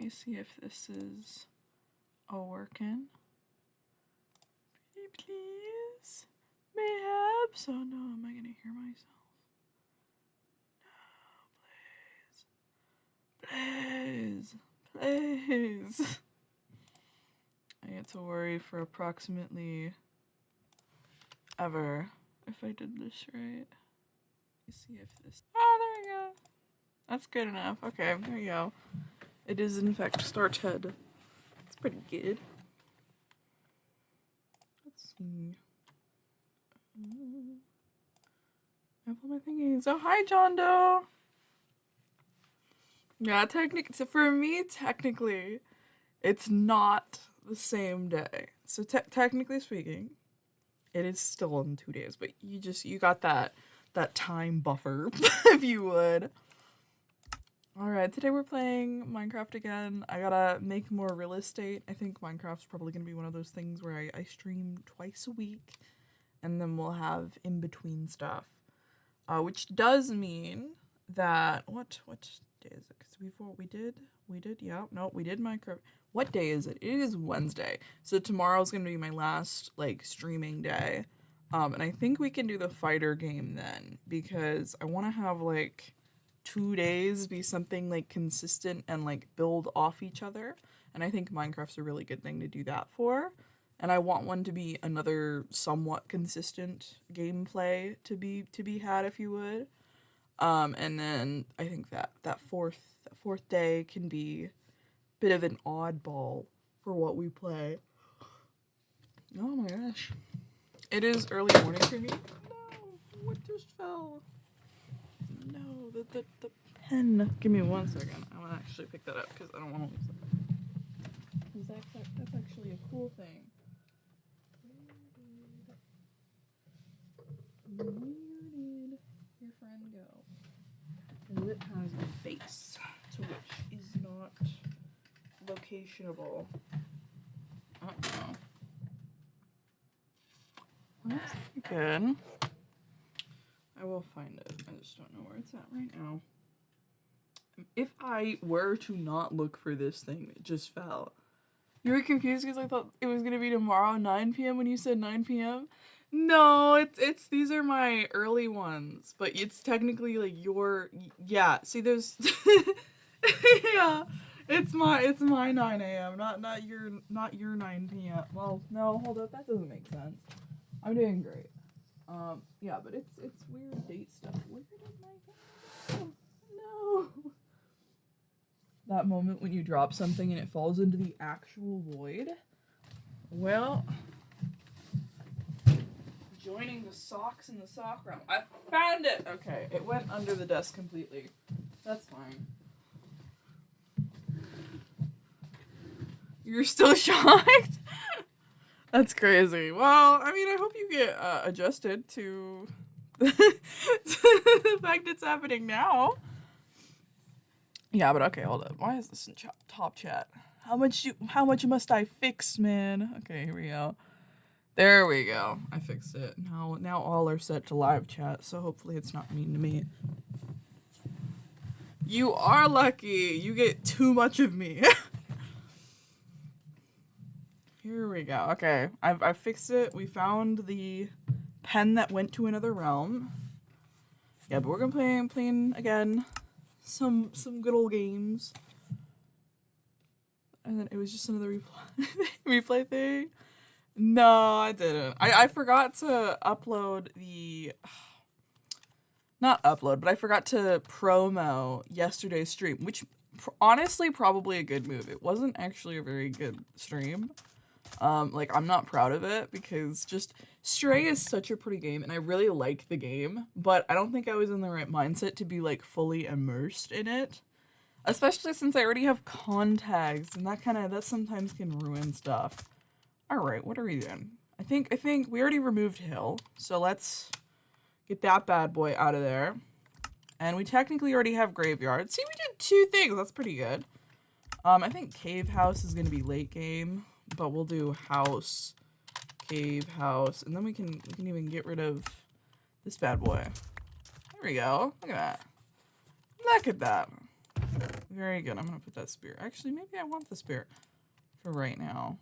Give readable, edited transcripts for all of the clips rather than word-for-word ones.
me see if this is all working. Pretty please. Mayhaps. Oh no, am I gonna hear myself? No, please. Please. I get to worry for approximately ever if I did this right. Let me see if this. Oh, there we go. That's good enough. Okay, there you go. It is in fact started. It's pretty good. Let's see. I pull my thingies. Oh, hi, John Doe. Yeah, so for me, technically, it's not the same day. So technically speaking, it is still in 2 days, but you got that time buffer, if you would. Alright, today we're playing Minecraft again. I gotta make more real estate. I think Minecraft's probably gonna be one of those things where I stream twice a week, and then we'll have in-between stuff. Which does mean that, what day is it? Because we did Minecraft. What day is it? It is Wednesday. So tomorrow's gonna be my last, like, streaming day. And I think we can do the fighter game then, because I want to have, like, 2 days be something, like, consistent and, like, build off each other. And I think Minecraft's a really good thing to do that for. And I want one to be another somewhat consistent gameplay to be had, if you would. And then I think that fourth day can be a bit of an oddball for what we play. Oh my gosh. It is early morning for me. No, what just fell? No, the pen. Give me 1 second. I want to actually pick that up because I don't want to lose it. That's actually a cool thing. Where did your friend go? Because it has a base to which is not locationable. Uh-oh. That's good. I will find it. I just don't know where it's at right now. If I were to not look for this thing, it just fell. You were confused because I thought it was gonna be tomorrow 9 p.m. when you said 9 p.m. No, it's these are my early ones, but it's technically like yeah. See, there's yeah. It's my 9 a.m. Not your 9 p.m. Well, no, hold up, that doesn't make sense. I'm doing great. Yeah, but it's weird date stuff. Where did my go? No. That moment when you drop something and it falls into the actual void. Well, joining the socks in the sock realm. I found it. Okay, it went under the desk completely. That's fine. You're still shocked? That's crazy. Well, I mean, I hope you get adjusted to the fact it's happening now. Yeah, but okay, hold up. Why is this in top chat? How much must I fix, man? Okay, here we go. There we go. I fixed it. Now all are set to live chat, so hopefully it's not mean to me. You are lucky. You get too much of me. Here we go. Okay, I fixed it. We found the pen that went to another realm. Yeah, but we're gonna playing again. Some good old games. And then it was just another replay thing. No, I didn't. I forgot to upload the not upload, but I forgot to promo yesterday's stream, which honestly probably a good move. It wasn't actually a very good stream. Like, I'm not proud of it because just Stray is such a pretty game and I really like the game, but I don't think I was in the right mindset to be like fully immersed in it, especially since I already have contacts and that sometimes can ruin stuff. All right, what are we doing? I think we already removed Hill, so let's get that bad boy out of there. And we technically already have Graveyard. See, we did 2 things. That's pretty good. I think Cave House is gonna be late game. But we'll do house, cave, house, and then we can even get rid of this bad boy. There we go. Look at that. Look at that. Very good. I'm gonna put that spear. Actually, maybe I want the spear for right now.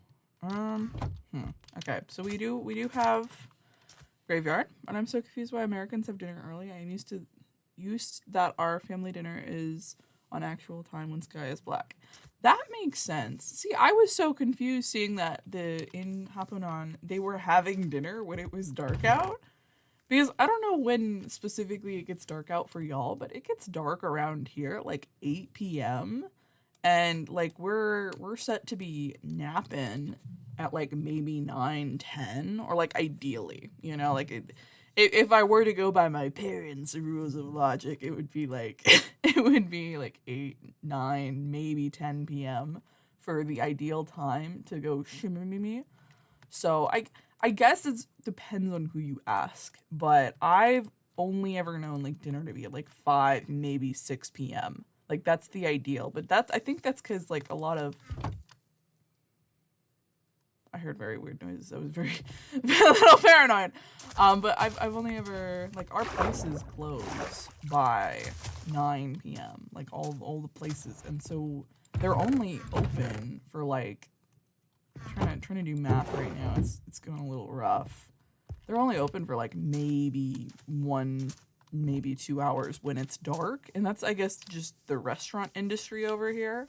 Okay, so we do have graveyard, and I'm so confused why Americans have dinner early. I am used that our family dinner is on actual time when sky is black. That makes sense. See, I was so confused seeing that in Hapunan they were having dinner when it was dark out. Because I don't know when specifically it gets dark out for y'all, but it gets dark around here at like 8 p.m. And like we're set to be napping at like maybe 9, 10, or like ideally, you know, like if I were to go by my parents' rules of logic, it would be like it would be like 8, 9, maybe 10 p.m. for the ideal time to go shimmy. So I guess it depends on who you ask, but I've only ever known like dinner to be at like 5, maybe 6 p.m. Like that's the ideal, but I think that's because like a lot of I heard very weird noises. I was very a little paranoid. But I've only ever like our places close by 9 p.m. Like all the places, and so they're only open for like trying to do math right now. It's going a little rough. They're only open for like maybe 1, maybe 2 hours when it's dark, and that's I guess just the restaurant industry over here.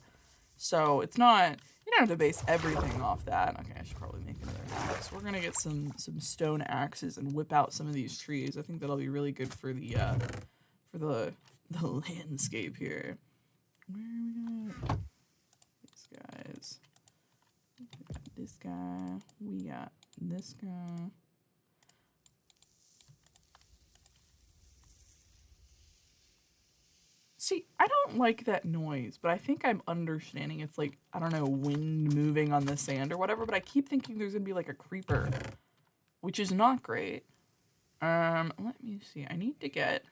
So it's not, you don't have to base everything off that. Okay, I should probably make another axe. We're gonna get some stone axes and whip out some of these trees. I think that'll be really good for the landscape here. Where are we at? These guys. We got this guy. We got this guy. See, I don't like that noise, but I think I'm understanding it's like, I don't know, wind moving on the sand or whatever, but I keep thinking there's gonna be like a creeper, which is not great. Let me see. I need to get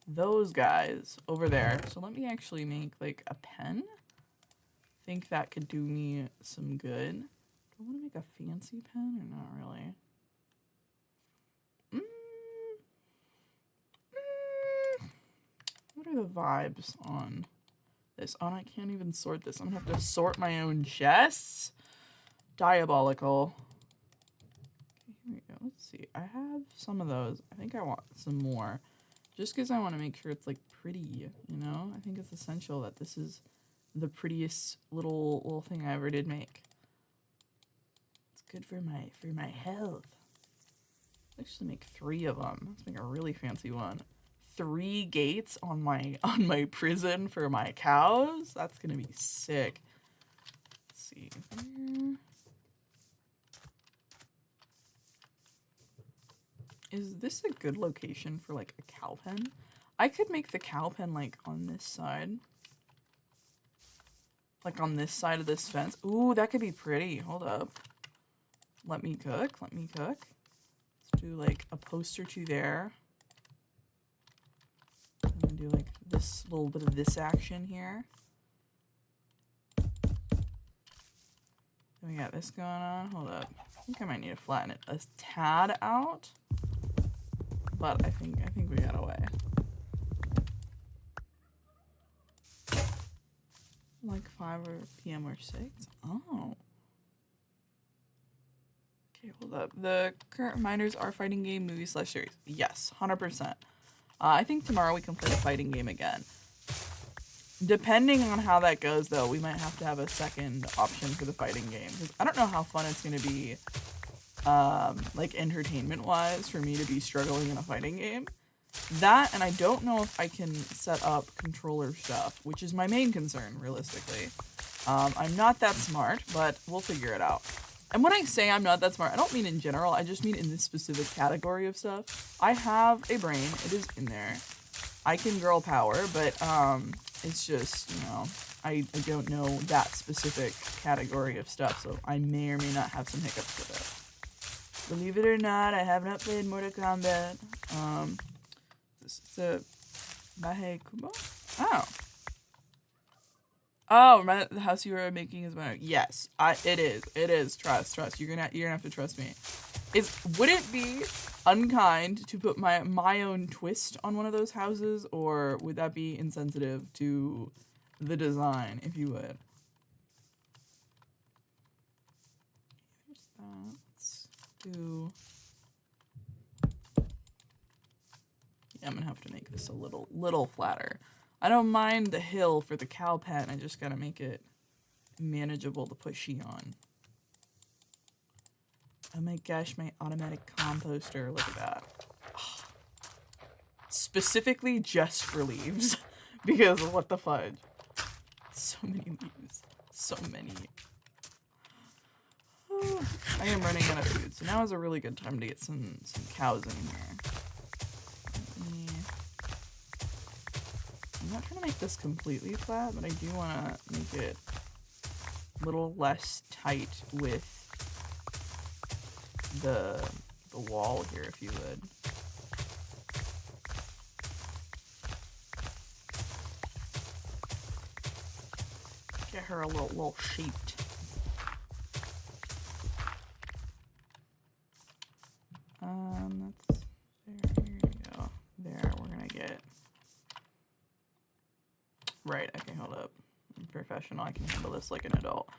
those guys over there. So let me actually make like a pen. I think that could do me some good. Do I want to make a fancy pen or not really? What are the vibes on this? Oh, I can't even sort this. I'm gonna have to sort my own chests. Diabolical. Okay, here we go. Let's see. I have some of those. I think I want some more. Just because I want to make sure it's like pretty, you know? I think it's essential that this is the prettiest little thing I ever did make. It's good for my health. Let's actually make 3 of them. Let's make a really fancy one. 3 gates on my prison for my cows. That's gonna be sick. Let's see here. Is this a good location for like a cow pen? I could make the cow pen like on this side. Like on this side of this fence. Ooh, that could be pretty. Hold up. Let me cook. Let me cook. Let's do like a post or 2 there. I'm gonna do like this little bit of this action here. Then we got this going on. Hold up. I think I might need to flatten it a tad out. But I think we got away. Like 5 p.m. or 6. Oh. Okay, hold up. The current reminders are fighting game, movie / series. Yes, 100%. I think tomorrow we can play the fighting game again. Depending on how that goes, though, we might have to have a second option for the fighting game. Because I don't know how fun it's going to be, like, entertainment-wise, for me to be struggling in a fighting game. That, and I don't know if I can set up controller stuff, which is my main concern, realistically. I'm not that smart, but we'll figure it out. And when I say I'm not that smart, I don't mean in general, I just mean in this specific category of stuff. I have a brain, it is in there. I can girl power, but it's just, you know, I don't know that specific category of stuff, so I may or may not have some hiccups with it. Believe it or not, I have not played Mortal Kombat. This is a Bahe Kubo? Oh. Oh, the house you are making is my. Yes, it is. It is. Trust. You're gonna have to trust me. Would it be unkind to put my own twist on one of those houses, or would that be insensitive to the design, if you would. There's that. Let's do... Yeah, I'm gonna have to make this a little flatter. I don't mind the hill for the cow pen, I just gotta make it manageable to put she on. Oh my gosh, my automatic composter, look at that. Oh. Specifically just for leaves, because what the fudge. So many leaves, so many. Oh, I am running out of food, so now is a really good time to get some cows in here. I'm not trying to make this completely flat, but I do want to make it a little less tight with the wall here, if you would. Get her a little shaped. That's there. Here we go. There, we're gonna get. Right. Okay, hold up. I'm professional. I can handle this like an adult.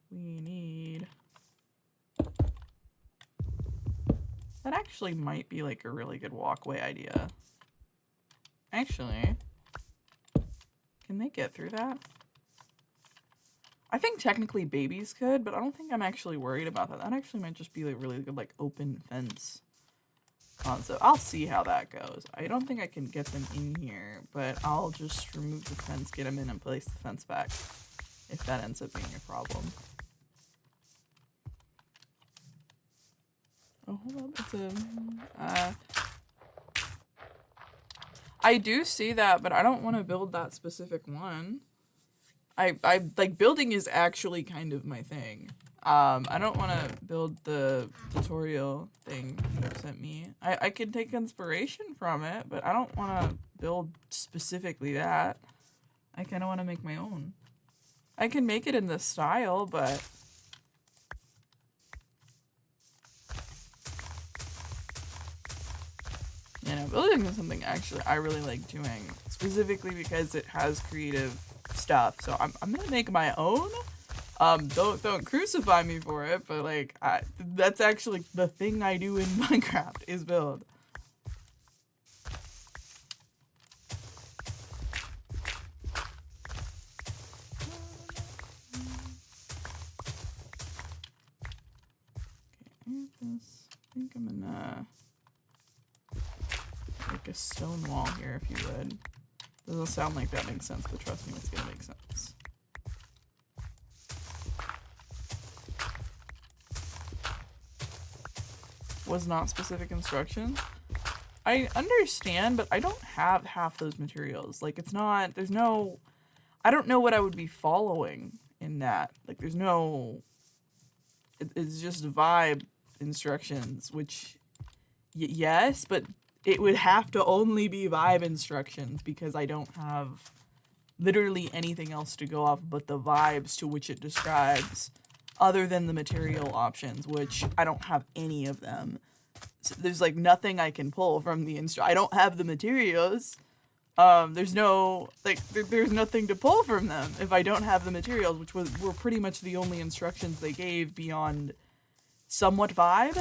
We need. That actually might be like a really good walkway idea. Actually, can they get through that? I think technically babies could, but I don't think I'm actually worried about that. That actually might just be like really good like open fence concept. I'll see how that goes. I don't think I can get them in here, but I'll just remove the fence, get them in and place the fence back if that ends up being a problem. Oh, hold up. It's a... I do see that, but I don't want to build that specific one. I like, building is actually kind of my thing. I don't want to build the tutorial thing you sent me. I can take inspiration from it, but I don't want to build specifically that. I kind of want to make my own. I can make it in this style, but... You know, building is something actually I really like doing, specifically because it has creative stuff. So I'm gonna make my own. Don't crucify me for it, but like that's actually the thing I do in Minecraft is build. Okay, this. I think I'm gonna make a stone wall here, if you would. Doesn't sound like that makes sense, but trust me, it's gonna make sense. Was not specific instructions. I understand, but I don't have half those materials. Like, it's not, there's no, I don't know what I would be following in that. Like, there's no, it's just vibe instructions, which, yes, but it would have to only be vibe instructions because I don't have literally anything else to go off but the vibes to which it describes, other than the material options, which I don't have any of them. So there's like nothing I can pull from the I don't have the materials. There's no, like, there's nothing to pull from them if I don't have the materials, which were pretty much the only instructions they gave beyond somewhat vibe.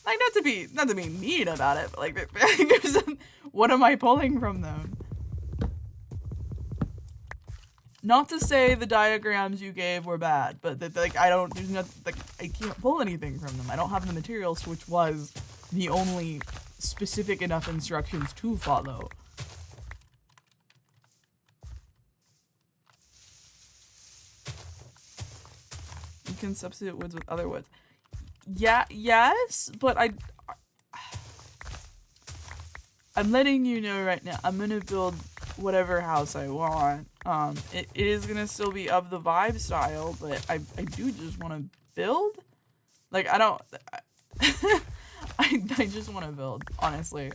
Like, not to be mean about it, but like, what am I pulling from them? Not to say the diagrams you gave were bad, but that, like, there's nothing, like, I can't pull anything from them. I don't have the materials, which was the only specific enough instructions to follow. You can substitute woods with other woods. Yeah, yes, but I'm letting you know right now, I'm gonna build whatever house I want. It is gonna still be of the vibe style, but I do just want to build. Like, I don't, I just want to build, honestly.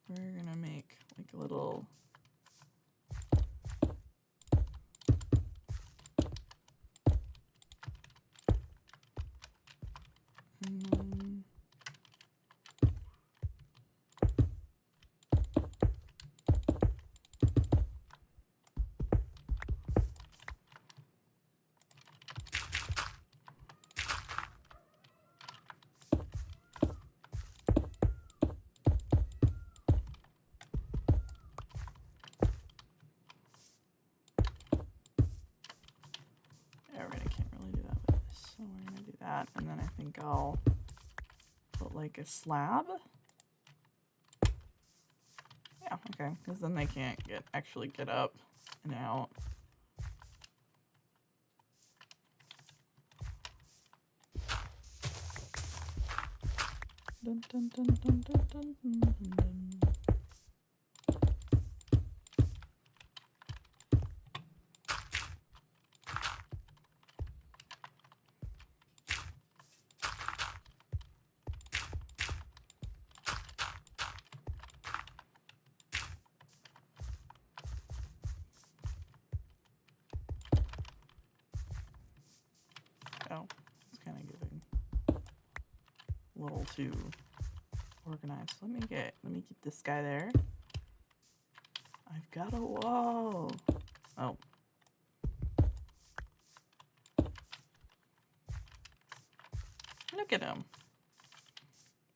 We're gonna make like a little that, and then I think I'll put like a slab. Yeah, okay, because then they can't actually get up and out. Dun, dun, dun, dun, dun, dun, dun, dun. Oh, it's kind of getting a little too organized. Let me keep this guy there. I've got a wall. Oh. Look at him.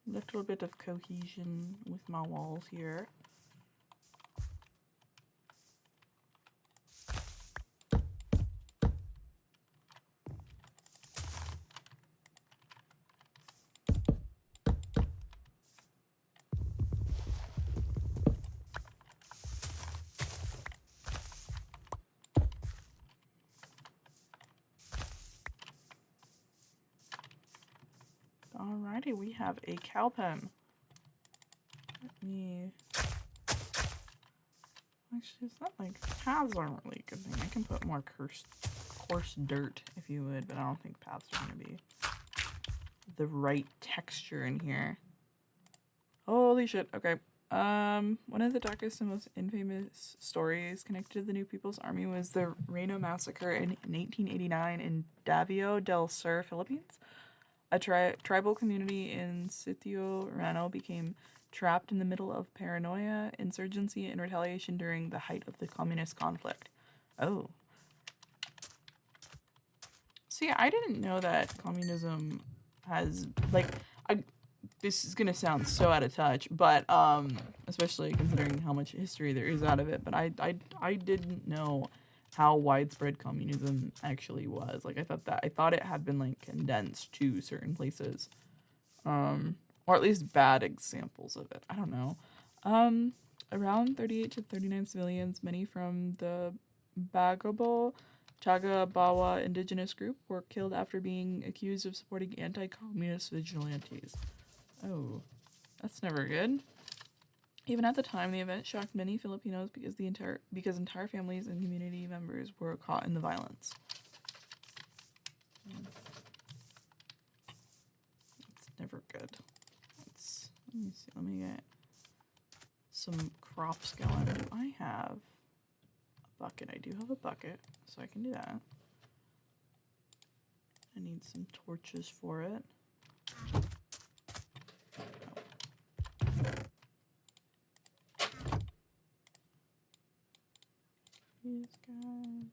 Little bit of cohesion with my walls here. Alrighty, we have a cow pen. Let me... Actually, it's not like paths aren't really a good thing. I can put more coarse dirt if you would, but I don't think paths are going to be the right texture in here. Holy shit, okay. One of the darkest and most infamous stories connected to the New People's Army was the Reno Massacre in 1889 in Davao del Sur, Philippines. A tribal community in Sitio Rano became trapped in the middle of paranoia, insurgency, and retaliation during the height of the communist conflict. Oh. See, I didn't know that communism has, like, this is gonna sound so out of touch, but, especially considering how much history there is out of it, but I didn't know how widespread communism actually was. Like, I thought it had been, like, condensed to certain places. Or at least bad examples of it. I don't know. Around 38 to 39 civilians, many from the Bagabo Tagabawa indigenous group, were killed after being accused of supporting anti-communist vigilantes. Oh, that's never good. Even at the time, the event shocked many Filipinos because entire families and community members were caught in the violence. That's never good. Let me see. Let me get some crops going. Do I have a bucket? I do have a bucket, so I can do that. I need some torches for it. These guys.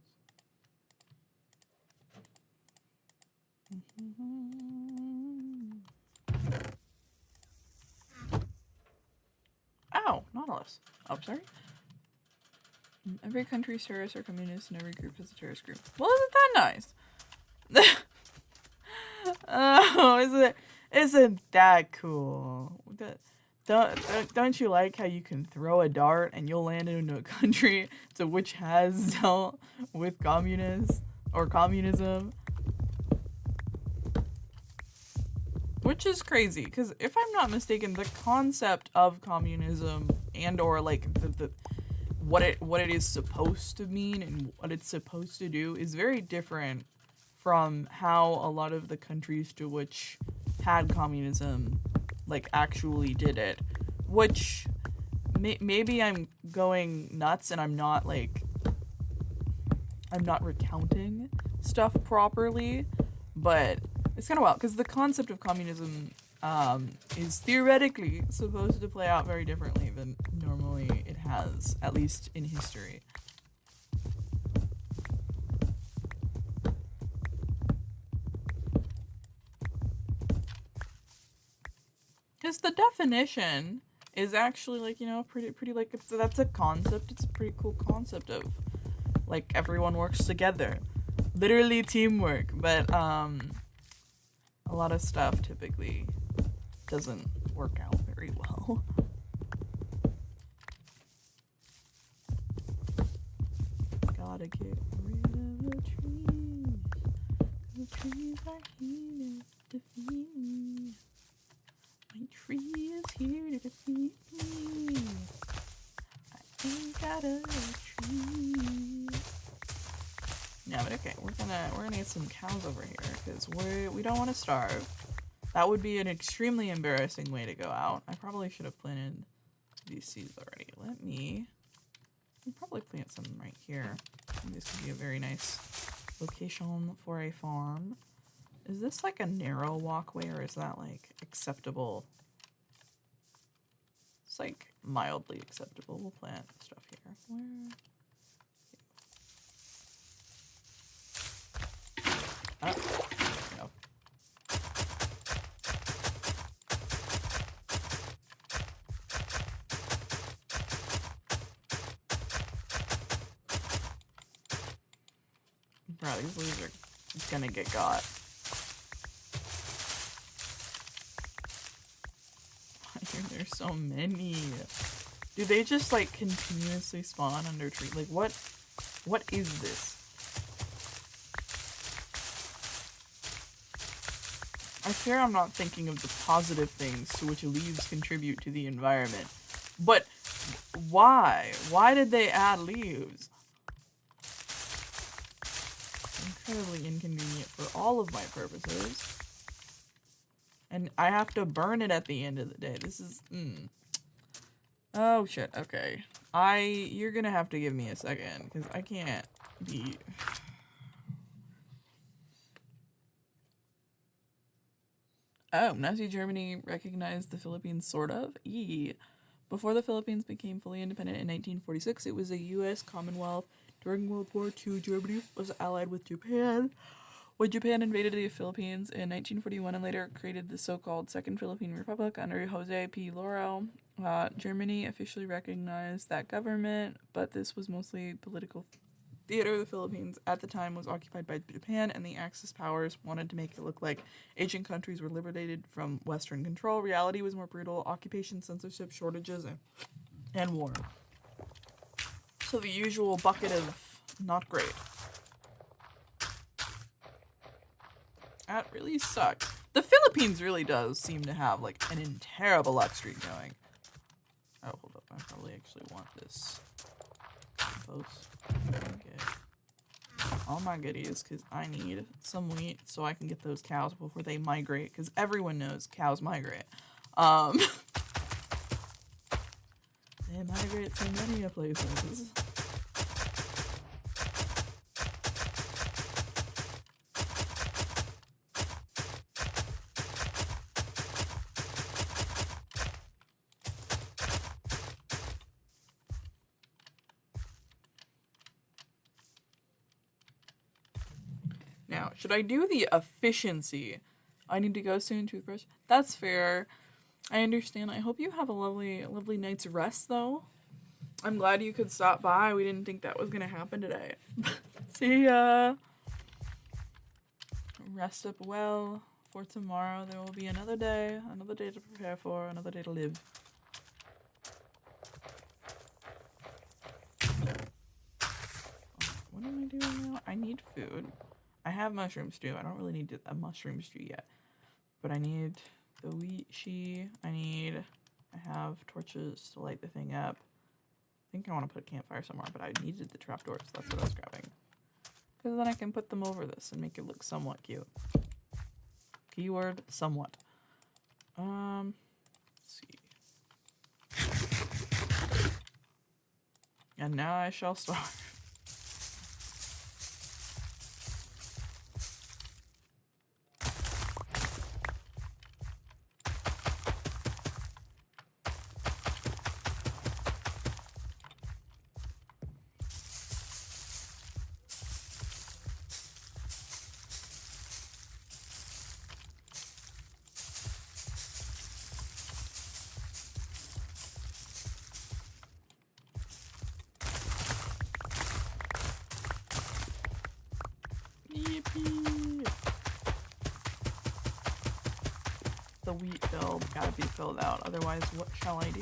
Ow, Nautilus. Oh, sorry. Every country's terrorists are communists, and every group is a terrorist group. Well, isn't that nice? Oh, isn't that cool? Don't you like how you can throw a dart and you'll land into a country which has dealt with communists or communism? Which is crazy, because if I'm not mistaken, the concept of communism and or like the what it is supposed to mean and what it's supposed to do is very different from how a lot of the countries to which had communism like actually did it, which maybe I'm going nuts and I'm not recounting stuff properly, but it's kind of wild because the concept of communism is theoretically supposed to play out very differently than normally it has, at least in history. Because the definition is actually, like, you know, pretty like, that's a concept. It's a pretty cool concept of, like, everyone works together. Literally teamwork. But, a lot of stuff typically doesn't work out very well. Gotta get rid of the trees. The trees are here to defeat me. My tree is here to defeat me. I ain't got a tree. Yeah, but okay, we're gonna get some cows over here because we don't want to starve. That would be an extremely embarrassing way to go out. I probably should have planted these seeds already. I'll probably plant some right here. And this could be a very nice location for a farm. Is this like a narrow walkway or is that like acceptable? It's like mildly acceptable. We'll plant stuff here. Where? Oh, no. Bro, these leaves are gonna get got. There's so many. Do they just like continuously spawn under trees? Like what is this? I fear I'm not thinking of the positive things to which leaves contribute to the environment. But why? Why did they add leaves? Incredibly inconvenient for all of my purposes. And I have to burn it at the end of the day. This is, Oh shit, okay. You're gonna have to give me a second, because I can't be... Oh, Nazi Germany recognized the Philippines, sort of. Before the Philippines became fully independent in 1946, it was a U.S. Commonwealth. During World War II, Germany was allied with Japan. When Japan invaded the Philippines in 1941 and later created the so-called Second Philippine Republic under Jose P. Laurel, Germany officially recognized that government, but this was mostly political theater. The Philippines at the time was occupied by Japan, and the Axis powers wanted to make it look like Asian countries were liberated from Western control. Reality was more brutal: occupation, censorship, shortages, and war. So the usual bucket of not great. That really sucks. The Philippines really does seem to have like an terrible luck streak going. Oh, hold up. I probably actually want this compost. Get all my goodies because I need some wheat so I can get those cows before they migrate, because everyone knows cows migrate. They migrate to many places. Now, should I do the efficiency? I need to go soon, toothbrush. That's fair. I understand. I hope you have a lovely night's rest, though. I'm glad you could stop by. We didn't think that was gonna happen today. See ya. Rest up well. For tomorrow, there will be another day to prepare for, another day to live. What am I doing now? I need food. I have mushroom stew. I don't really need a mushroom stew yet. But I need the wheat sheet. I have torches to light the thing up. I think I want to put a campfire somewhere, but I needed the trapdoors. So that's what I was grabbing. Because then I can put them over this and make it look somewhat cute. Keyword, somewhat. Let's see. And now I shall starve. Yippee! the wheat field gotta be filled out. Otherwise, what shall I do?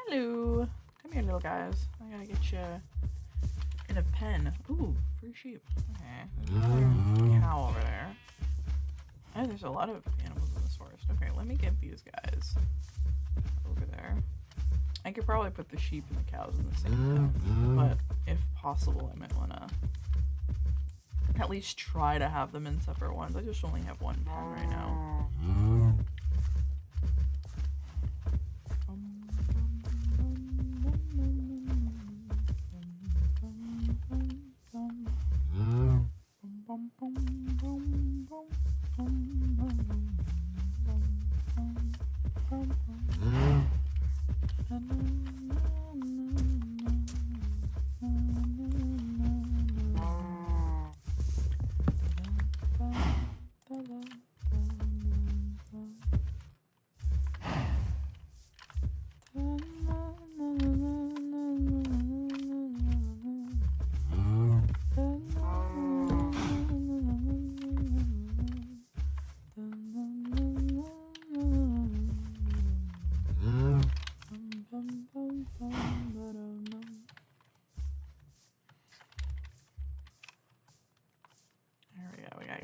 Hello. Come here, little guys. I gotta get you in a pen. Ooh, free sheep. Okay. There's another cow over there. Oh, there's a lot of animals in this forest. Okay, let me get these guys over there. I could probably put the sheep and the cows in the same pen, but if possible, I might want to at least try to have them in separate ones. I just only have one pen right now.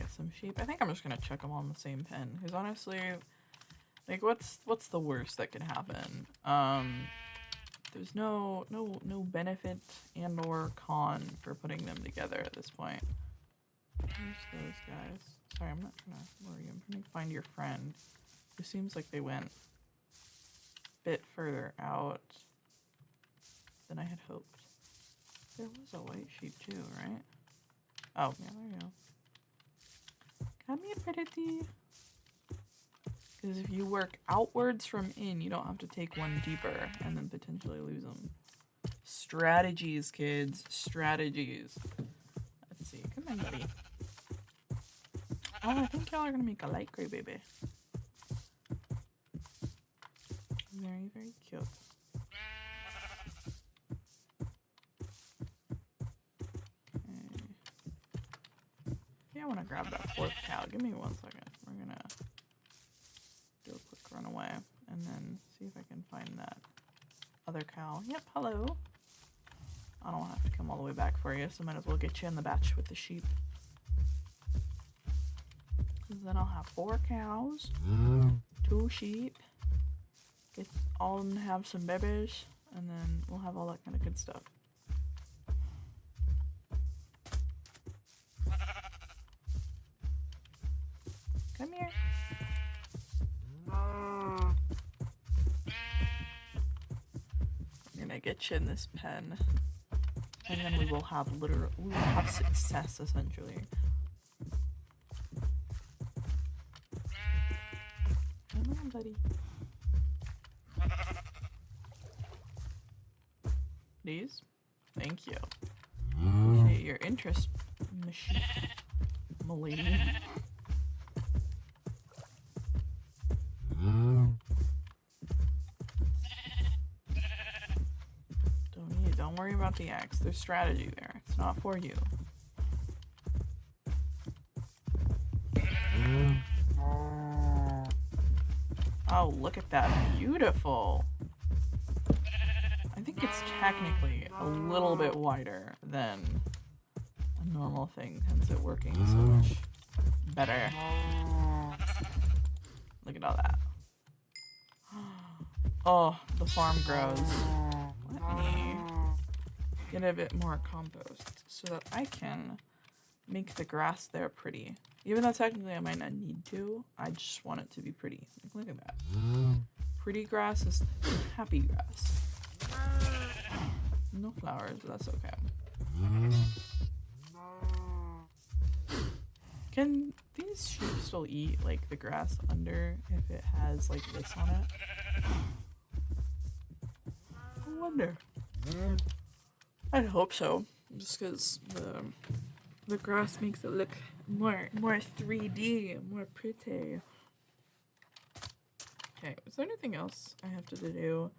Some sheep. I think I'm just gonna check them all in the same pen because honestly, like, what's the worst that can happen? There's no benefit and or con for putting them together at this point. Where's those guys? Sorry, I'm not trying to worry you. I'm trying to find your friend. It seems like they went a bit further out than I had hoped. There was a white sheep too, right? Oh, yeah, there you go. Come here, pretty. Because if you work outwards from in, you don't have to take one deeper and then potentially lose them. Strategies, kids. Strategies. Let's see. Come on, buddy. Oh, I think y'all are going to make a light gray baby. Very, very cute. I want to grab that fourth cow. Give me 1 second. We're gonna do a quick run away and then see if I can find that other cow. Yep, hello. I don't have to come all the way back for you, so might as well get you in the batch with the sheep. Then I'll have 4 cows, 2 sheep, get all of them to have some babies, and then we'll have all that kind of good stuff. Come here. We're gonna get you in this pen, and then we will have success essentially. Come on, buddy. These? Thank you. Appreciate your interest, m'lady. Don't worry about the axe. There's strategy there. It's not for you. Oh, look at that. Beautiful. I think it's technically a little bit wider than a normal thing, hence it working so much better. Look at all that. Oh, the farm grows. Let me get a bit more compost so that I can make the grass there pretty. Even though technically I might not need to, I just want it to be pretty. Like, look at that. Pretty grass is happy grass. No flowers, but that's okay. Can these sheep still eat like the grass under if it has like this on it? I wonder. I'd hope so, just because the grass makes it look more 3D, more pretty. Okay, is there anything else I have to do?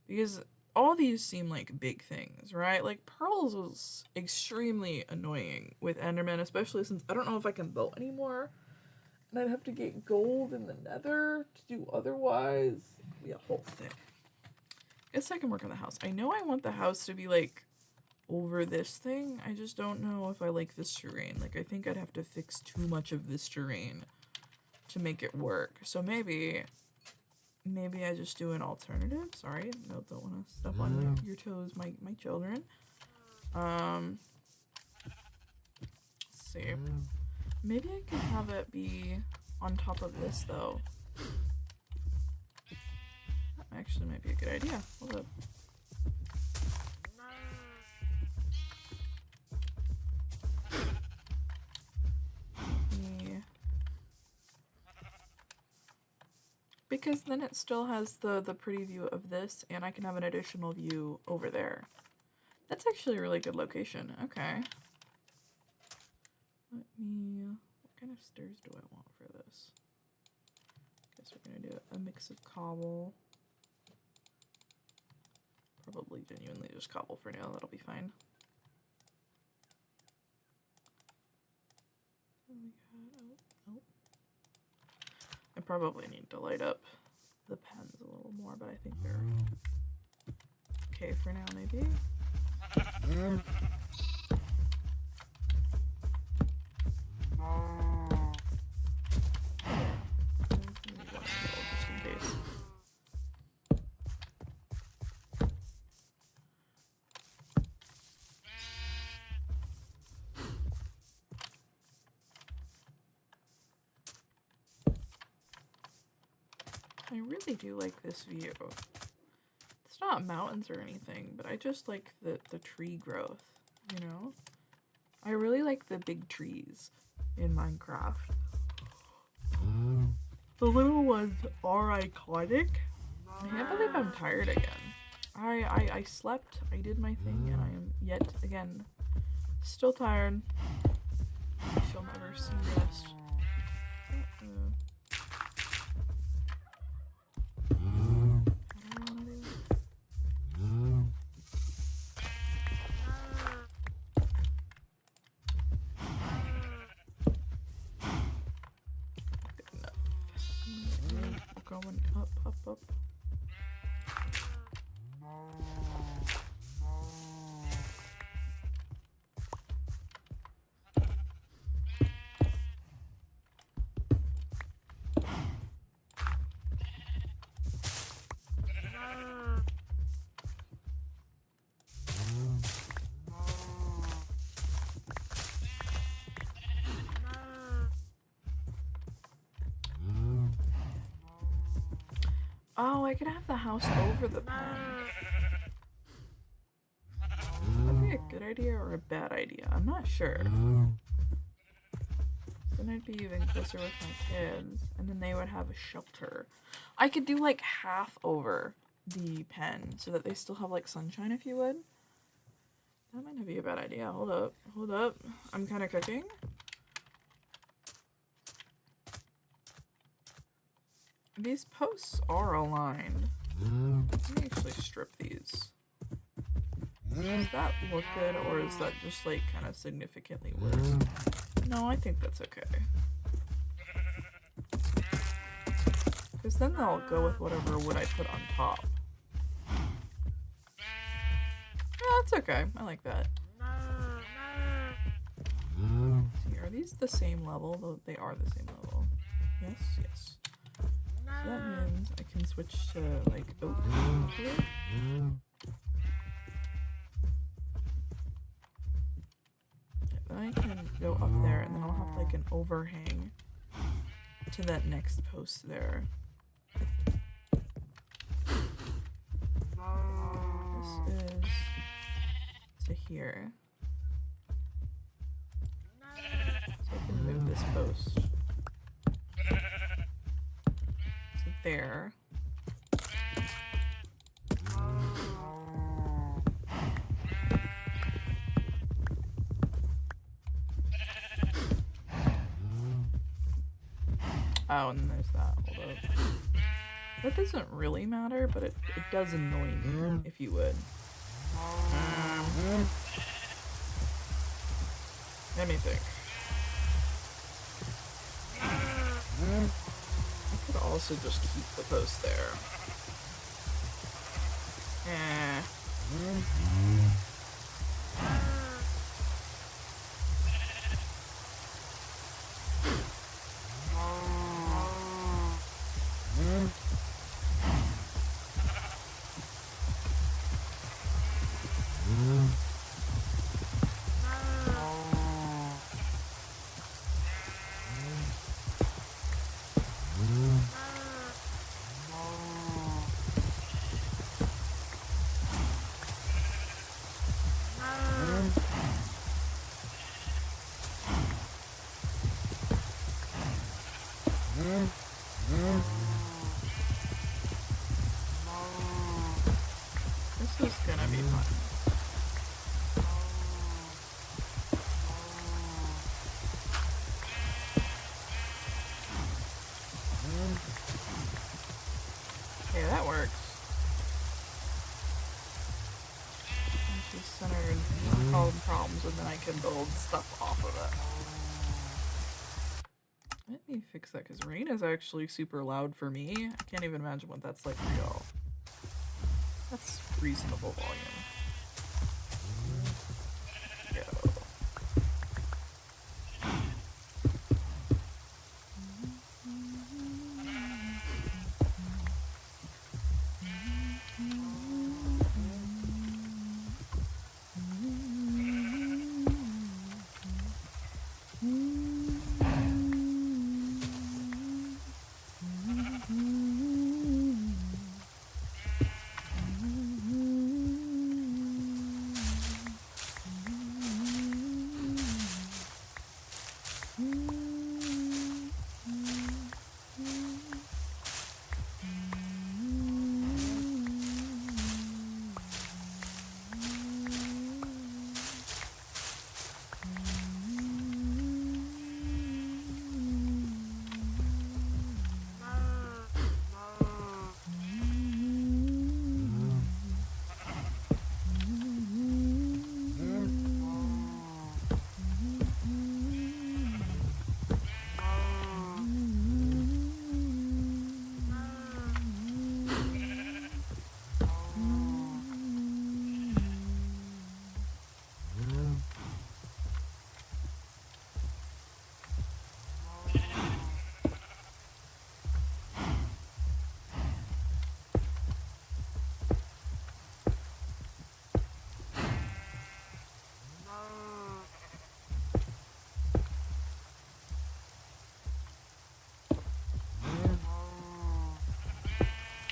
Because all these seem like big things, right? Like pearls was extremely annoying with Enderman, especially since I don't know if I can build anymore. And I'd have to get gold in the nether to do otherwise. It'd be a whole thing. I guess I can work on the house. I know I want the house to be like over this thing. I just don't know if I like this terrain. Like I think I'd have to fix too much of this terrain to make it work. So maybe I just do an alternative. Sorry, no, don't want to step on your toes, my children. Let's see. Maybe I can have it be on top of this though. That actually might be a good idea. Hold up. Because then it still has the pretty view of this, and I can have an additional view over there. That's actually a really good location. Okay. What kind of stairs do I want for this? Guess we're gonna do a mix of cobble. Probably genuinely just cobble for now, that'll be fine. I probably need to light up the pens a little more, but I think they're okay for now, maybe. Just in case. I really do like this view. It's not mountains or anything, but I just like the tree growth, you know? I really like the big trees in Minecraft. The little ones are iconic. I can't believe I'm tired again. I slept, I did my thing, and I am yet again still tired. I shall never see rest. Going up, up, up. Oh, I could have the house over the pen. That'd be a good idea or a bad idea. I'm not sure. Then I'd be even closer with my kids, and then they would have a shelter. I could do like half over the pen so that they still have like sunshine, if you would. That might not be a bad idea. Hold up, hold up. I'm kind of cooking. These posts are aligned. Let me actually strip these. Does that look good, or is that just like kind of significantly worse? No, I think that's okay. Because then they'll go with whatever wood I put on top. Yeah, that's okay. I like that. See, are these the same level? Though they are the same level. Yes, yes. So that means I can switch to like oak here. Then I can go up there, and then I'll have like an overhang to that next post there. is to here. So I can move this post to there. Oh, and then there's that. Hold up. That doesn't really matter, but it does annoy me, if you would. Let me think. I could also just keep the post there. This is gonna be fun. Okay, that works. And she's centered, solve problems, and then I can build stuff off of it. Let me fix that, because rain is actually super loud for me. I can't even imagine what that's like for y'all. That's reasonable volume. Go.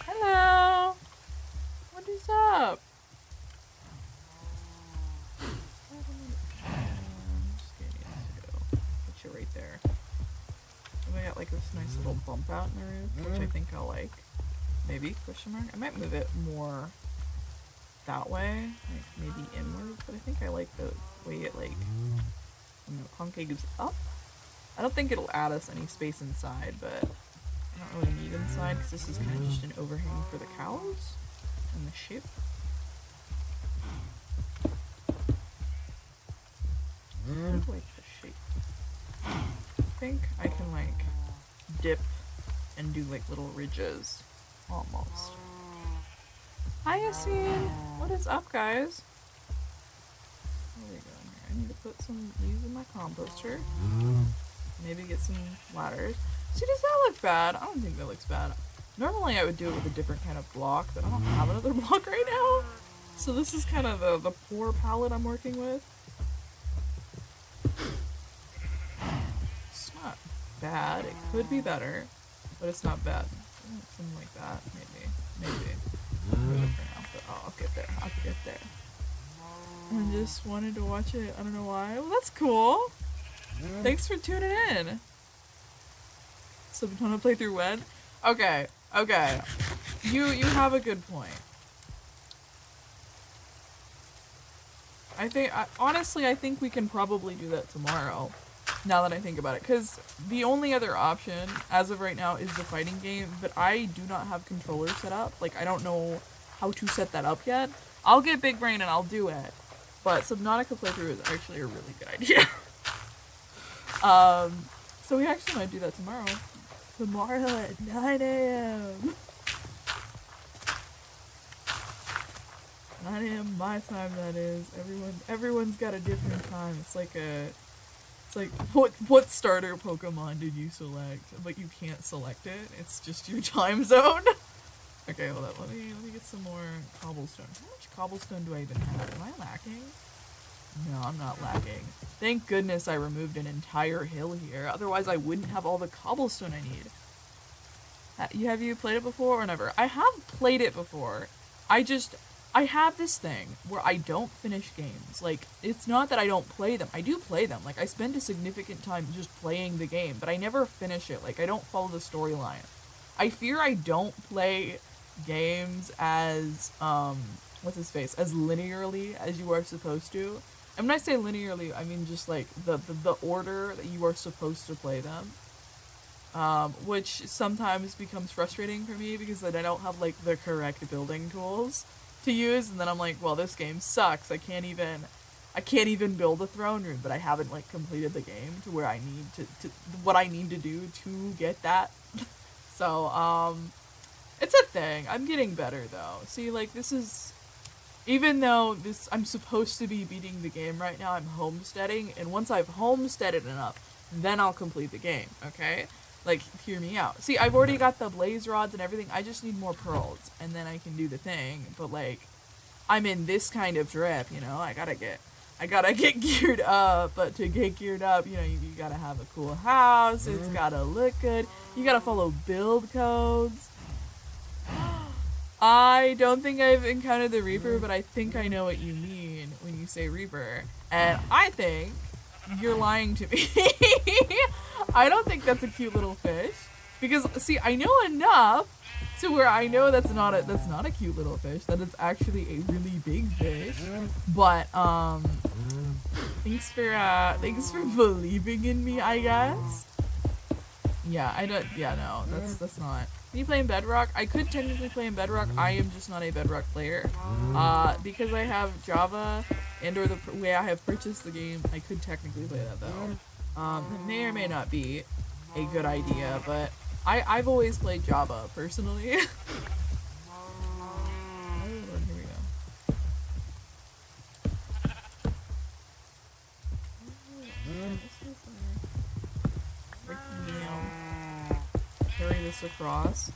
Hello! What is up? Put you right there. And we got like this nice little bump out in the roof, which I think I'll like. Maybe, question mark? I might move it more that way, like maybe inward, but I think I like the way it like, when the concaves up. I don't think it'll add us any space inside, but I don't really need inside because this is kind of just an overhang for the cows and the sheep. I like the shape. I think I can like dip and do like little ridges almost. Hi Yassine! What is up, guys? What are we doing here? I need to put some leaves in my composter. Maybe get some ladders. See, does that look bad? I don't think that looks bad. Normally I would do it with a different kind of block, but I don't have another block right now. So this is kind of the poor palette I'm working with. It's not bad. It could be better, but it's not bad. Something like that, maybe. Maybe. Move it for now. but I'll get there. I'll get there. I just wanted to watch it. I don't know why. Well, that's cool. Thanks for tuning in. So we want to play through when? Okay. Okay. You have a good point. Honestly, I think we can probably do that tomorrow. Now that I think about it, because the only other option as of right now is the fighting game, but I do not have controllers set up. Like, I don't know how to set that up yet. I'll get Big Brain and I'll do it, but Subnautica playthrough is actually a really good idea. So we actually might do that tomorrow. Tomorrow at 9 a.m. 9 a.m. my time, that is. Everyone's got a different time. It's like what starter Pokemon did you select? But you can't select it. It's just your time zone. Okay, hold up. Let me get some more cobblestone. How much cobblestone do I even have? Am I lacking? No, I'm not lacking. Thank goodness I removed an entire hill here. Otherwise, I wouldn't have all the cobblestone I need. Have you played it before or never? I have played it before. I have this thing where I don't finish games. Like, it's not that I don't play them. I do play them. Like, I spend a significant time just playing the game, but I never finish it. Like, I don't follow the storyline. I fear I don't play games as, what's his face? As linearly as you are supposed to. And when I say linearly, I mean just, like, the order that you are supposed to play them. Which sometimes becomes frustrating for me because then I don't have, like, the correct building tools to use, and then I'm like, well, this game sucks. I can't even build a throne room, but I haven't like completed the game to where I need to what I need to do to get that. So it's a thing. I'm getting better though. See, like, this is, even though I'm supposed to be beating the game right now, I'm homesteading, and once I've homesteaded enough, then I'll complete the game. Okay. Like, hear me out. See, I've already got the blaze rods and everything. I just need more pearls, and then I can do the thing. But, like, I'm in this kind of drip, you know? I gotta get geared up. But to get geared up, you know, you gotta have a cool house. It's gotta look good. You gotta follow build codes. I don't think I've encountered the Reaper, but I think I know what you mean when you say Reaper. And I think you're lying to me. I don't think that's a cute little fish, because see, I know enough to where I know that's not a cute little fish, that it's actually a really big fish. But thanks for believing in me, I guess. Yeah, no, that's not. Can you play in Bedrock? I could technically play in Bedrock. I am just not a Bedrock player. Because I have Java or the way I have purchased the game, I could technically play that though. It may or may not be a good idea, but I've always played Java, personally. Oh, Lord, here we go. Breaking down. Carry this across.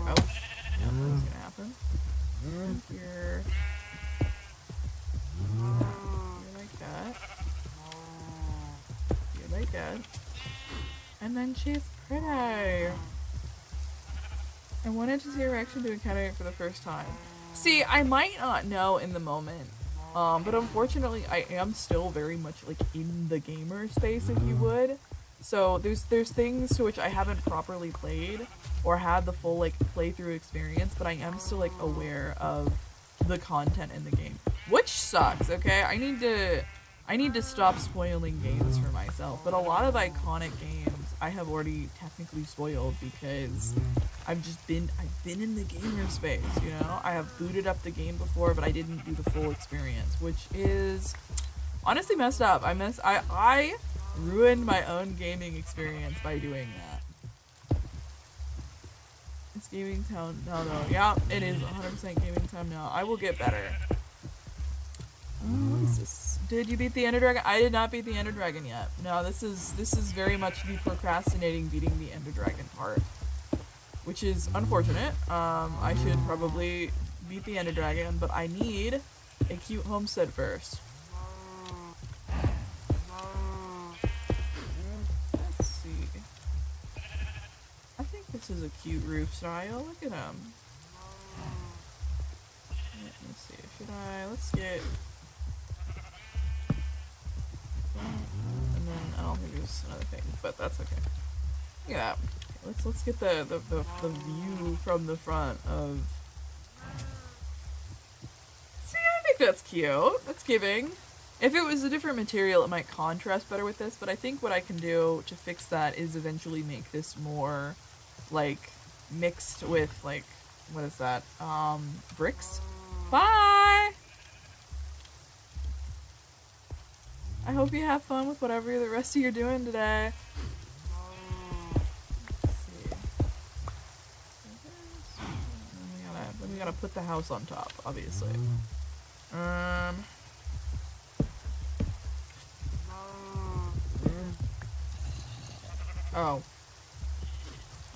Ouch. Yeah, that's gonna happen. Here. Like that. You're like that. And then she's pretty. I wanted to see her reaction to encountering it for the first time. See, I might not know in the moment. But unfortunately, I am still very much like in the gamer space, if you would. So there's things to which I haven't properly played or had the full like playthrough experience, but I am still like aware of the content in the game, which sucks. Okay, I need to stop spoiling games for myself. But a lot of iconic games I have already technically spoiled because I've been in the gamer space. You know, I have booted up the game before, but I didn't do the full experience, which is honestly messed up. I ruined my own gaming experience by doing that. It's gaming town now though. Yeah, it is 100% gaming time now. I will get better. What is this? Did you beat the Ender Dragon? I did not beat the Ender Dragon yet. No, this is very much the procrastinating beating the Ender Dragon part, which is unfortunate. I should probably beat the Ender Dragon, but I need a cute homestead first. Let's see. This is a cute roof style. Look at him. Let's see. Should I? Let's get. And then I don't think there's another thing, but that's okay. Look at that. Okay, let's get the view from the front of. See, I think that's cute. That's giving. If it was a different material, it might contrast better with this, but I think what I can do to fix that is eventually make this more, like, mixed with, like, what is that? Bricks? Bye! I hope you have fun with whatever the rest of you're doing today. Let's see. Then we gotta put the house on top, obviously. Oh.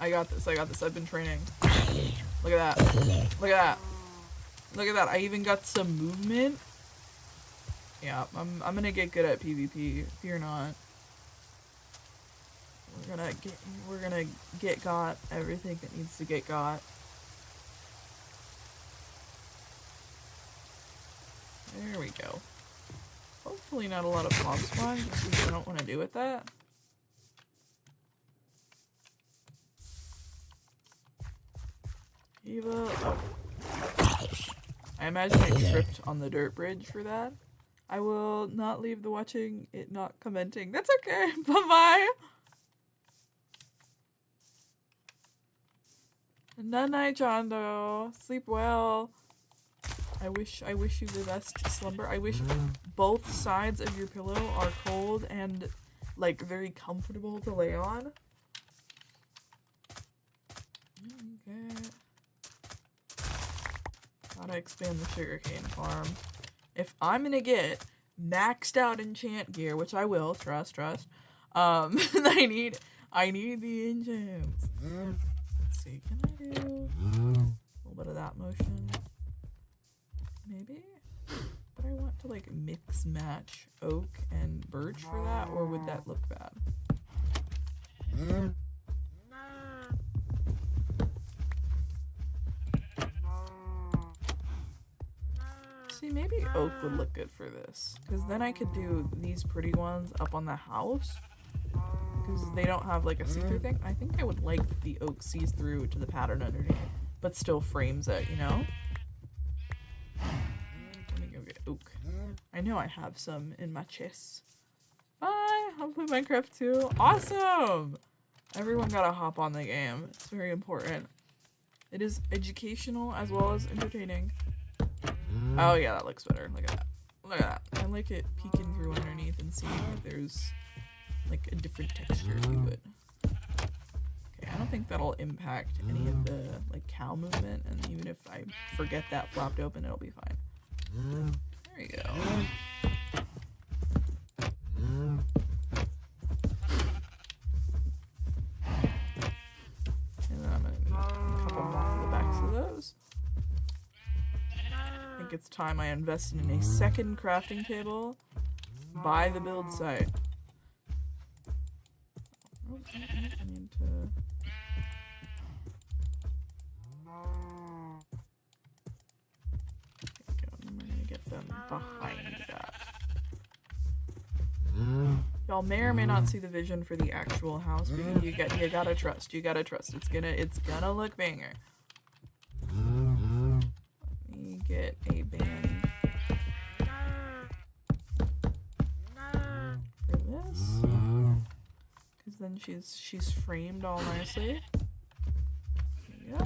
I got this. I've been training. Look at that. Look at that. Look at that. I even got some movement. Yeah, I'm gonna get good at PvP. Fear not. We're gonna get got everything that needs to get got. There we go. Hopefully not a lot of mob spawn, just because I don't want to do with that. Eva. Oh. I imagine I tripped on the dirt bridge for that. I will not leave the watching it not commenting. That's okay. Bye-bye. Night night, John Doe. Sleep well. I wish you the best slumber. I wish both sides of your pillow are cold and like very comfortable to lay on. Okay. Gotta expand the sugarcane farm. If I'm gonna get maxed out enchant gear, which I will, trust. I need the enchants. Let's see, can I do a little bit of that motion? Maybe? But I want to like mix match oak and birch for that, or would that look bad? See, maybe oak would look good for this, because then I could do these pretty ones up on the house, because they don't have like a see-through thing. I think I would like the oak sees through to the pattern underneath, but still frames it, you know? Let me go get oak. I know I have some in my chest. Bye! I'll play Minecraft too. Awesome! Everyone gotta hop on the game. It's very important. It is educational as well as entertaining. Oh yeah, that looks better. Look at that. Look at that. I like it peeking through underneath and seeing if there's like a different texture to it. Okay, I don't think that'll impact any of the like cow movement, and even if I forget that flopped open, it'll be fine. There you go. And then I'm gonna need a couple more on the backs of those. I think it's time I invest in a second crafting table by the build site. Oh, I need to... Okay, I'm gonna get them behind that. Y'all may or may not see the vision for the actual house, but you gotta trust. You gotta trust. It's gonna look banger. Let me get a band for this, because then she's framed all nicely. There you go.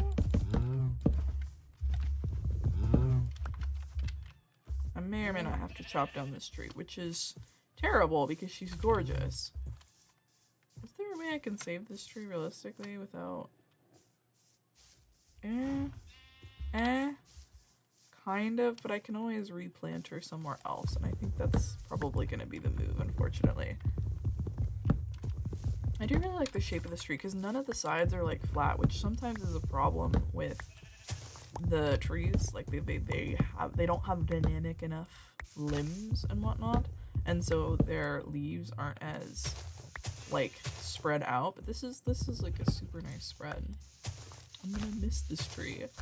I may or may not have to chop down this tree, which is terrible because she's gorgeous. Is there a way I can save this tree realistically without... Kind of, but I can always replant her somewhere else, and I think that's probably going to be the move, unfortunately. I do really like the shape of this tree, because none of the sides are, like, flat, which sometimes is a problem with the trees. Like, they don't have dynamic enough limbs and whatnot, and so their leaves aren't as like spread out, but this is like a super nice spread. I'm gonna miss this tree. Let's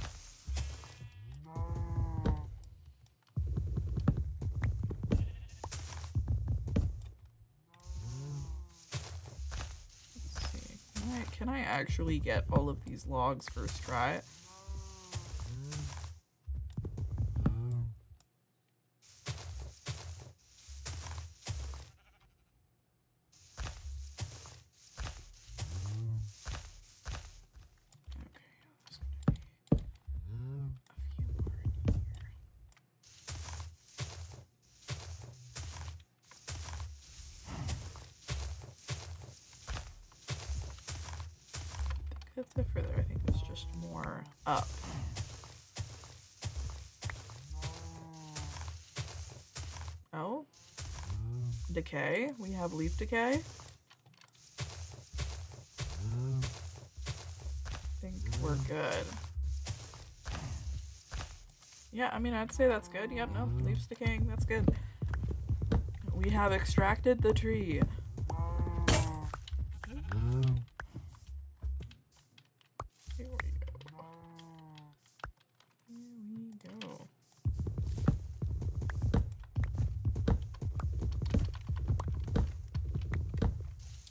see. Can I actually get all of these logs first try? That's it for there. I think it's just more up. Oh? Decay? We have leaf decay? I think we're good. Yeah, I mean, I'd say that's good. Yep, no, leaves decaying. That's good. We have extracted the tree. Here we go. Here we go.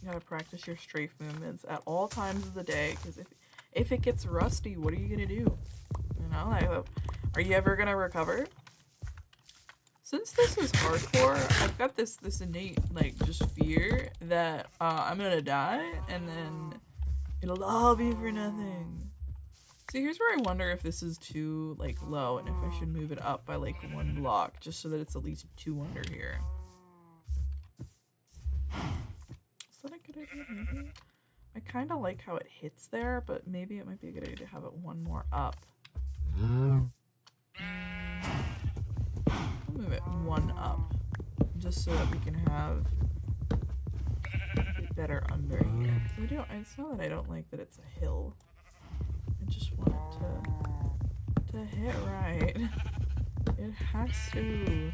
You gotta practice your strafe movements at all times of the day, because if it gets rusty, what are you gonna do? You know, like, are you ever gonna recover? Since this is hardcore, I've got this innate, like, just fear that I'm gonna die, and then it'll all be for nothing. So here's where I wonder if this is too, like, low, and if I should move it up by, like, 1 block, just so that it's at least 2 under here. Is that a good idea, maybe? I kind of like how it hits there, but maybe it might be a good idea to have it 1 more up. I'll move it 1 up, just so that we can have it better under here. It's not that I don't like that it's a hill. I just want it to hit right. It has to.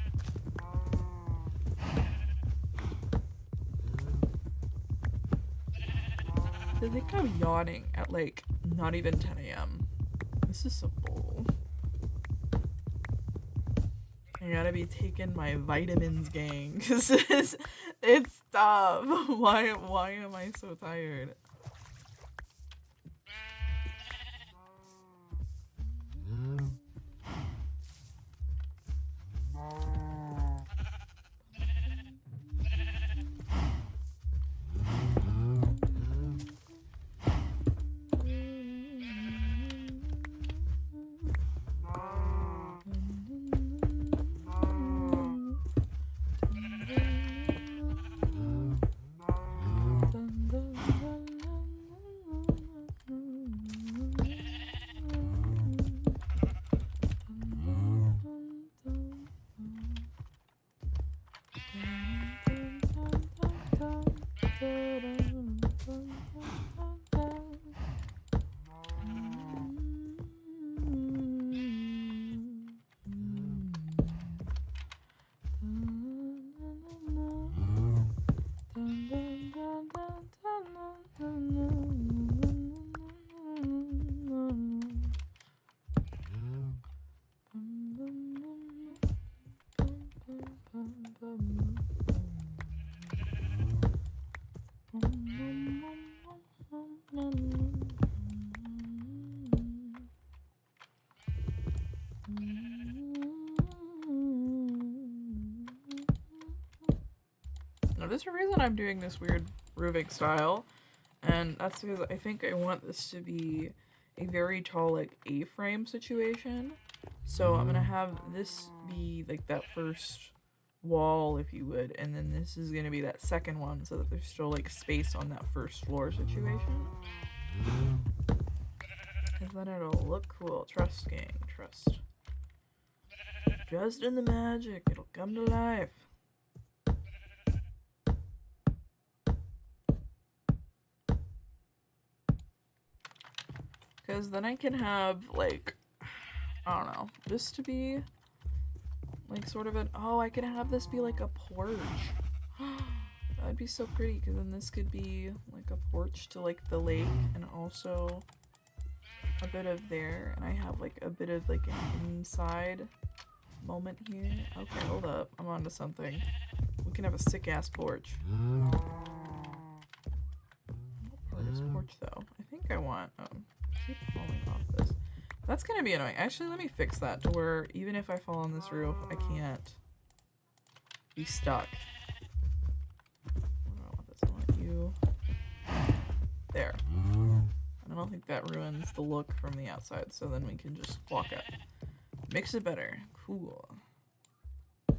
I think I'm yawning at like not even 10 a.m. This is so bull. I gotta be taking my vitamins, gang, because it's tough. Why am I so tired? Now, there's a reason I'm doing this weird roofing style, and that's because I think I want this to be a very tall, like, A-frame situation. So I'm gonna have this be, like, that first wall, if you would, and then this is gonna be that second one, so that there's still, like, space on that first floor situation. Because then it'll look cool. Trust, gang. Trust. Trust in the magic. It'll come to life. Because then I can have, like, I don't know, this to be, like, sort of an, oh, I can have this be, like, a porch. That'd that'd be so pretty because then this could be like a porch to like the lake and also a bit of there, and I have like a bit of like an inside moment here. Okay, hold up. I'm onto something. We can have a sick ass porch. What part is porch though? I think I want keep falling off this. That's gonna be annoying. Actually, let me fix that to where even if I fall on this roof, I can't be stuck. I don't want this. I want you there. And I don't think that ruins the look from the outside, so then we can just walk out. Makes it better. Cool. Okay,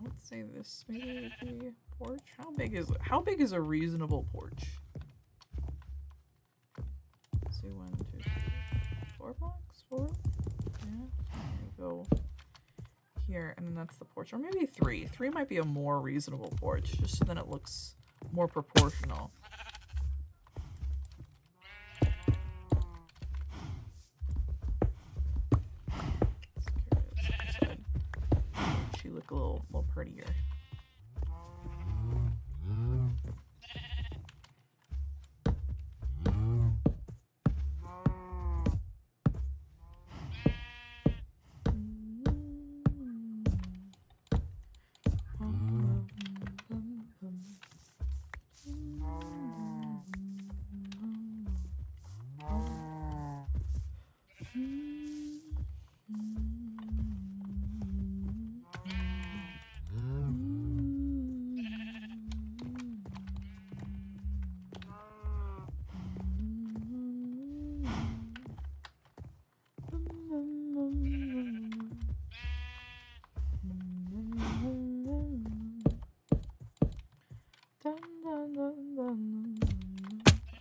let's say this maybe would be porch. How big is a reasonable porch? Let's see, 1, 2, 3, 4 blocks? 4? Yeah. Go here, and then that's the porch. Or maybe 3. 3 might be a more reasonable porch, just so then it looks more proportional. She look a little prettier.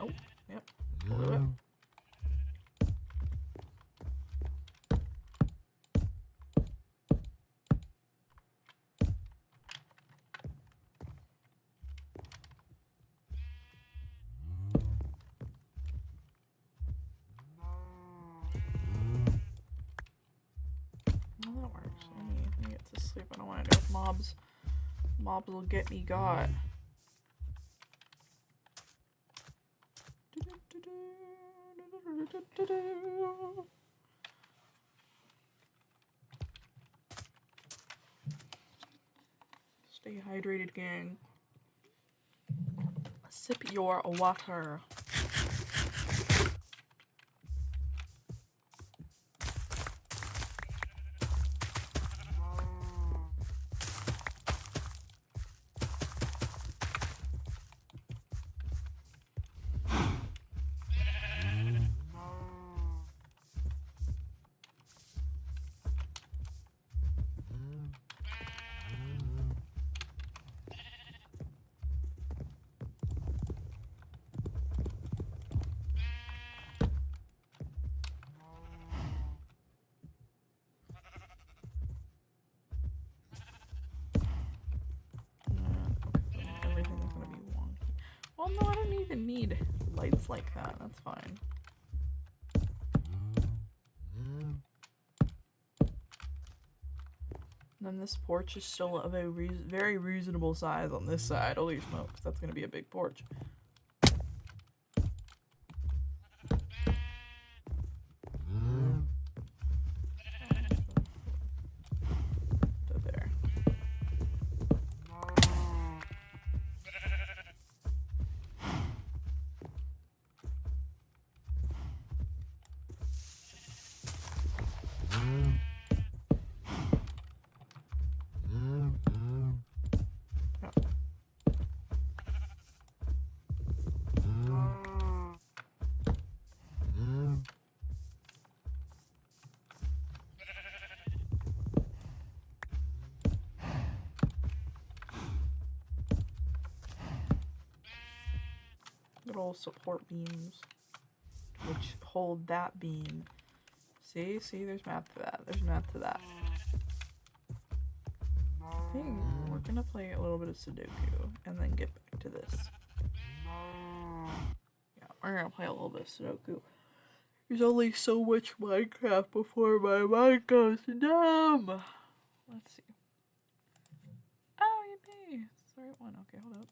Oh, yep. Blew it. Well, that works. Let me get to sleep. I don't want to know if mobs will get me got. Stay hydrated, gang. Sip your water. Everything's gonna be wonky. Well, no, I don't even need lights like that. That's fine. And then this porch is still of a very reasonable size on this side. Holy smokes, that's gonna be a big porch. Little support beams which hold that beam. See, there's math to that. There's math to that. I think we're gonna play a little bit of Sudoku and then get back to this. Yeah, we're gonna play a little bit of Sudoku. There's only so much Minecraft before my mind goes numb. Let's see. Oh one. Okay, hold up.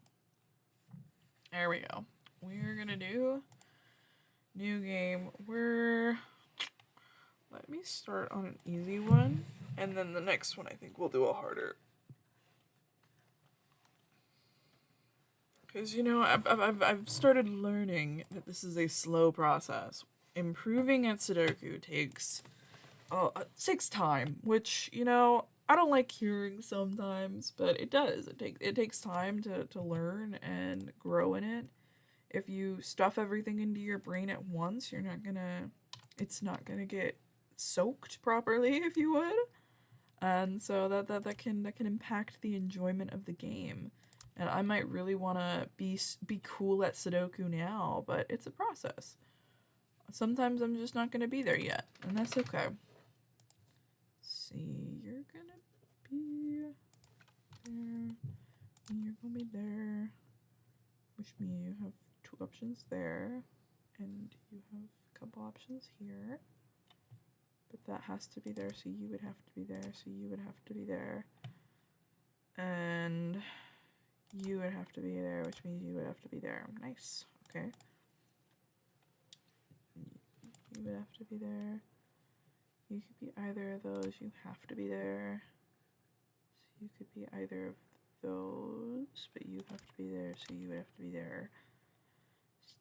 There we go. We're gonna do new game. Let me start on an easy one, and then the next one I think we'll do a harder. Because, you know, I've started learning that this is a slow process. Improving at Sudoku takes time, which, you know, I don't like hearing sometimes, but it does. It takes time to learn and grow in it. If you stuff everything into your brain at once, it's not gonna get soaked properly, if you would. And so that can impact the enjoyment of the game. And I might really want to be cool at Sudoku now, but it's a process. Sometimes I'm just not going to be there yet, and that's okay. Let's see, you're going to be there, and you're going to be there, which means you have 2 options there, and you have a couple options here. But that has to be there, so you would have to be there, so you would have to be there. And you would have to be there, which means you would have to be there. Nice. Okay. You would have to be there. You could be either of those. You have to be there. So you could be either of those, but you have to be there, so you would have to be there.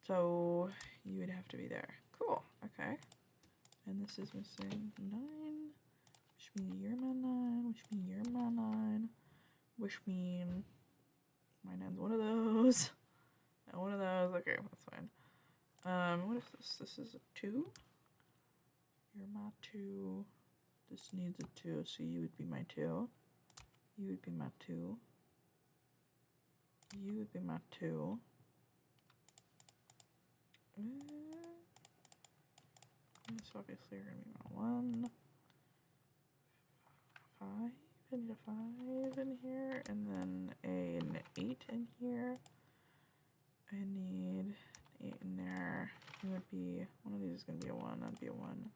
So you would have to be there. Cool. Okay. And this is missing 9, which means you're my 9, which means you're my 9, which means my 9's one of those, and one of those. Okay, that's fine. What is this? This is a 2. You're my 2. This needs a 2, so you would be my 2. You would be my 2. You would be my 2. This obviously are gonna be my 1. 5. I need a 5 in here, and then an 8 in here. I need an 8 in there. It would be, one of these is gonna be a 1. That'd be a 1.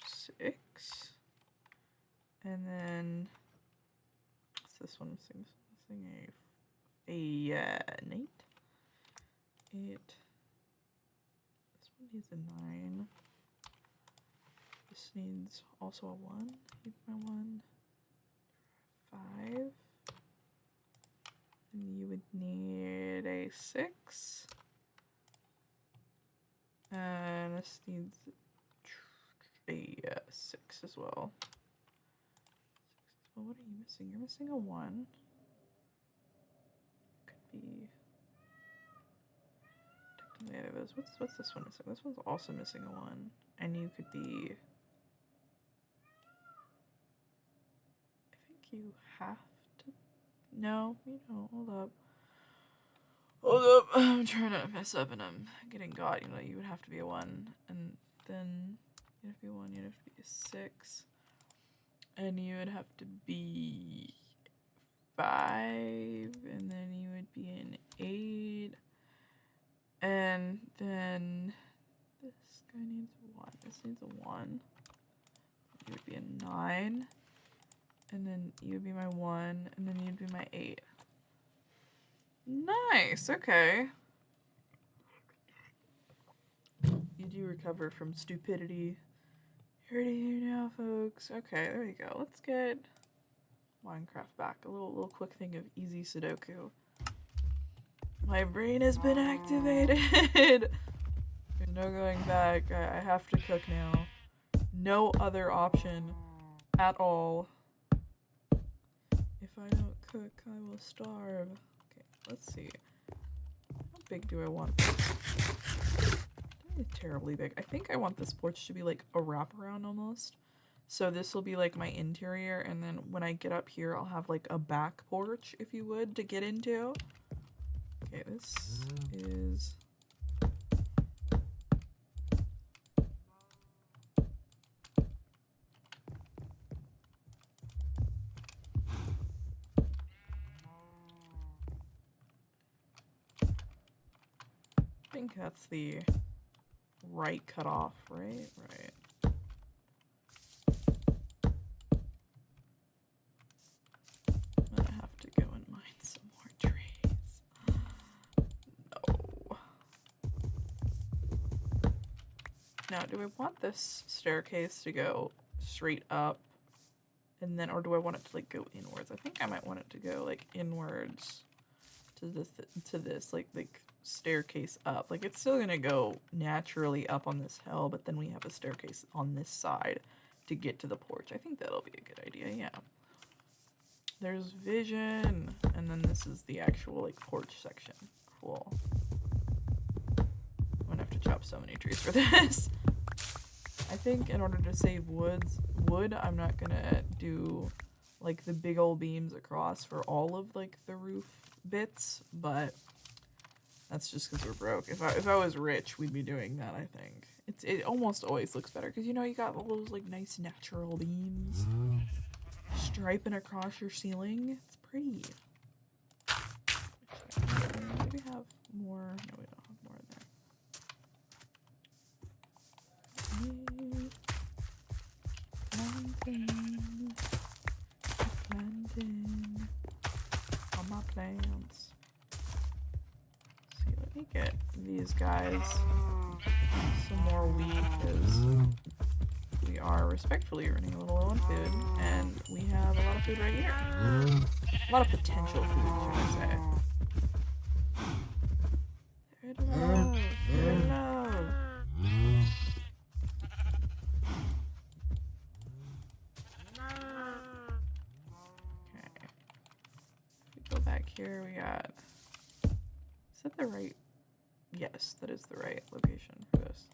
6. And then what's this one missing? This one missing an 8. 8. This one needs a 9. This needs also a 1. Need my 1. 5. And you would need a 6. And this needs a 6 as well. 6 as well. What are you missing? You're missing a 1. Could be technically either of those. What's this one missing? This one's also missing a 1. And you could be, you have to. No, you don't. Hold up. Hold up. I'm trying to mess up and I'm getting got. You know, you would have to be a 1. And then you'd have to be a 1. You'd have to be a 6. And you would have to be 5. And then you would be an 8. And then this guy needs a 1. This needs a 1. You would be a 9. And then you would be my 1, and then you'd be my 8. Nice, okay. You do recover from stupidity. Here to you now, folks. Okay, there we go. Let's get Minecraft back. A little quick thing of easy Sudoku. My brain has been activated. There's no going back. I have to cook now. No other option at all. If I don't cook, I will starve. Okay, let's see. How big do I want this? Don't be terribly big. I think I want this porch to be like a wraparound almost. So this will be like my interior, and then when I get up here, I'll have like a back porch, if you would, to get into. Okay, this is... I think that's the right cutoff, right? Right. I'm gonna have to go in my Now, do I want this staircase to go straight up? And then, or do I want it to like go inwards? I think I might want it to go like inwards to this like staircase up. Like it's still gonna go naturally up on this hill, but then we have a staircase on this side to get to the porch. I think that'll be a good idea. Yeah. There's vision, and then this is the actual like porch section. Cool. I'm gonna have to chop so many trees for this. I think in order to save wood, I'm not gonna do like the big old beams across for all of like the roof bits, but that's just because we're broke. If I was rich, we'd be doing that. I think it almost always looks better because you know you got all those like nice natural beams striping across your ceiling. It's pretty. Maybe have more. No, we don't have more in there. Planting on my plants. Let's see, let me get these guys some more wheat because we are respectfully running a little low on food, and we have a lot of food right here. A lot of potential food, should I say. Very low. Go back here, we got, is that the right, yes, that is the right location for this.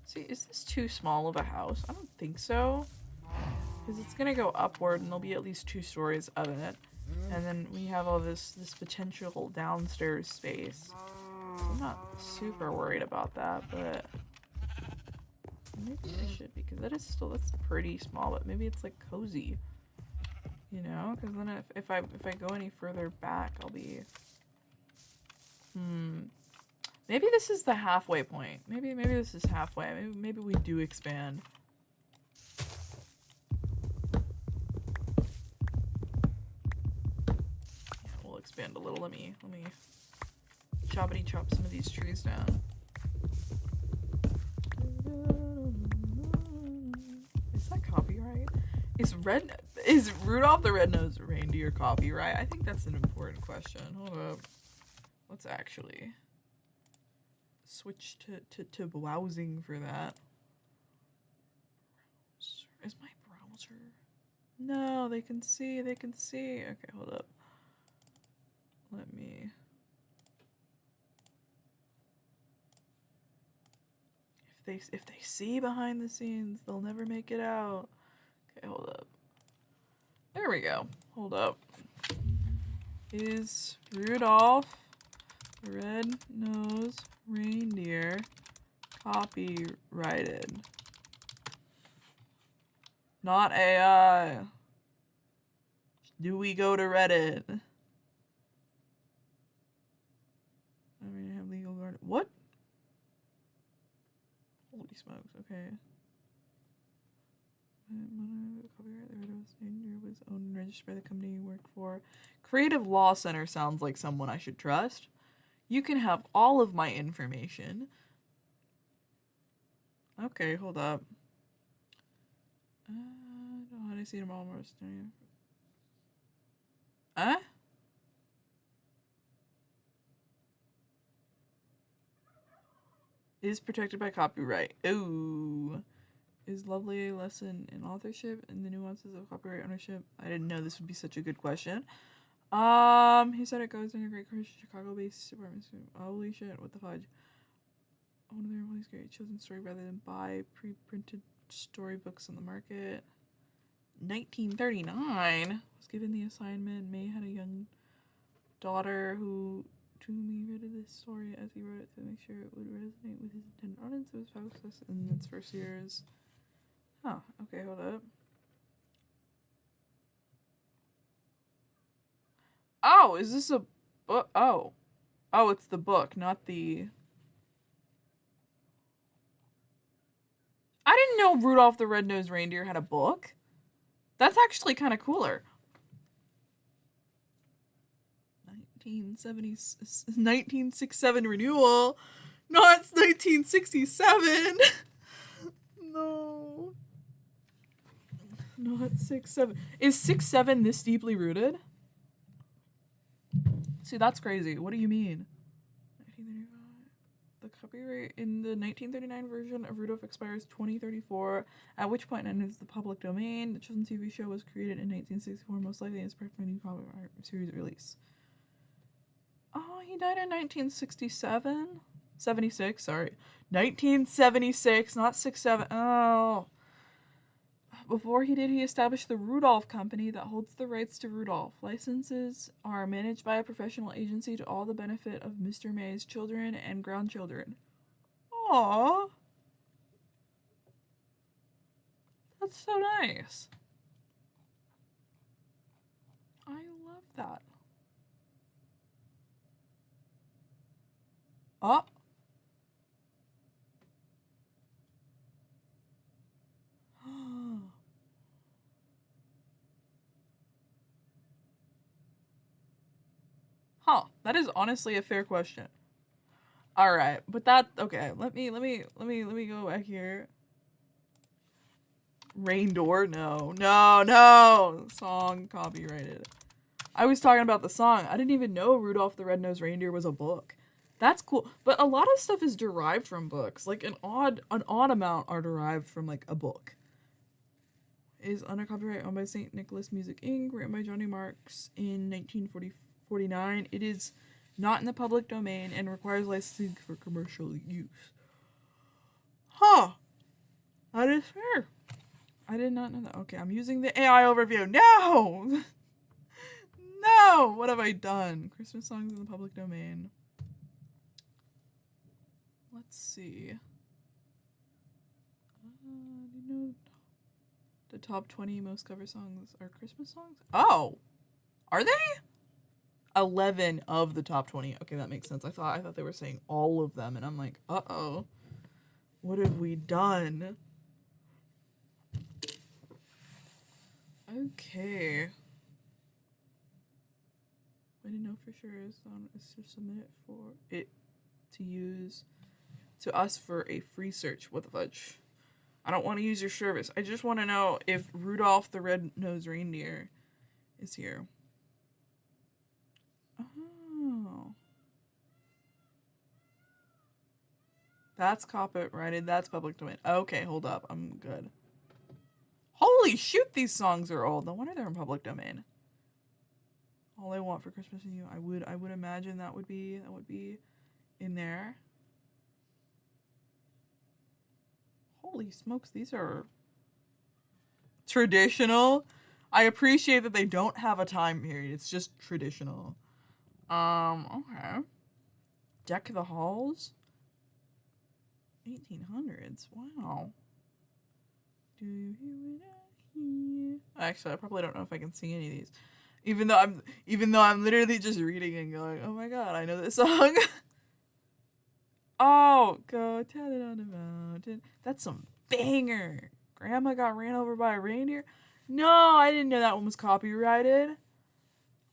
See, is this too small of a house? I don't think so, because it's gonna go upward and there'll be at least 2 stories of it, and then we have all this potential downstairs space. So I'm not super worried about that, but maybe I should, because that's pretty small, but maybe it's like cozy, you know, because then if I go any further back, I'll be, maybe this is the halfway point. Maybe this is halfway. Maybe we do expand. Yeah, we'll expand a little. Let me choppity chop some of these trees down. Is that copyright? Is Rudolph the Red-Nosed Reindeer copyright? I think that's an important question. Hold up. Let's actually switch to browsing for that. Is my browser? No, they can see. Okay, hold up. Let me. If they see behind the scenes, they'll never make it out. Okay, hold up. There we go. Hold up. Is Rudolph the Red-Nosed Reindeer copyrighted? Not AI. Do we go to Reddit? I mean, I have legal guard. What? Holy smokes, okay. Copyright, the Red-Nosed Reindeer was owned and registered by the company you work for. Creative Law Center sounds like someone I should trust. You can have all of my information. Okay, hold up. I don't know how to see them all more. Huh? Is protected by copyright. Ooh. Is Lovely a lesson in authorship and the nuances of copyright ownership? I didn't know this would be such a good question. He said it goes in a great Chicago-based apartment. Holy shit, what the fudge? One of their always great children's story rather than buy pre-printed storybooks on the market. 1939 was given the assignment. May had a young daughter who to me read this story as he wrote it to make sure it would resonate with his intended audience. It was focused in its first years. Oh, okay, hold up. Oh, is this a book? Oh. Oh, it's the book, not the... I didn't know Rudolph the Red-Nosed Reindeer had a book. That's actually kind of cooler. 1967 renewal, not 1967. No. Not 6-7. Is 6-7 this deeply rooted? See, that's crazy. What do you mean? 1935. The copyright in the 1939 version of Rudolph expires 2034, at which point it enters the public domain. The children's TV show was created in 1964, most likely inspired by a new copyright series release. Oh, he died in 1967? 76, sorry. 1976, not 6-7. Oh. Before he did, he established the Rudolph Company that holds the rights to Rudolph. Licenses are managed by a professional agency to all the benefit of Mr. May's children and grandchildren. Aww. That's so nice. I love that. Oh. Huh, that is honestly a fair question. All right, but that okay. Let me go back here. Rain Door? No. Song copyrighted. I was talking about the song. I didn't even know Rudolph the Red-Nosed Reindeer was a book. That's cool. But a lot of stuff is derived from books. Like an odd amount are derived from like a book. Is under copyright owned by St. Nicholas Music Inc., written by Johnny Marks in 1949. It is not in the public domain and requires licensing for commercial use. Huh. That is fair. I did not know that. Okay, I'm using the AI overview. No! No! What have I done? Christmas songs in the public domain. Let's see. Do you know the top 20 most cover songs are Christmas songs? Oh! Are they? 11 of the top 20. Okay, that makes sense. I thought they were saying all of them, and I'm like, uh-oh. What have we done? Okay. I didn't know for sure is to submit it for it to use to us for a free search. What the fudge? I don't want to use your service. I just want to know if Rudolph the Red-Nosed Reindeer is here. Oh. That's copyrighted. That's public domain. Okay, hold up. I'm good. Holy shoot, these songs are old. No wonder they're in public domain. All I Want for Christmas and You. I would imagine that would be in there. Holy smokes, these are traditional. I appreciate that they don't have a time period. It's just traditional. Okay. Deck the Halls. 1800s. Wow. Do you hear what I hear? Actually, I probably don't know if I can sing any of these. Even though I'm literally just reading and going, oh my god, I know this song. Oh, go tell it on the mountain. That's some banger. Grandma got ran over by a reindeer. No, I didn't know that one was copyrighted.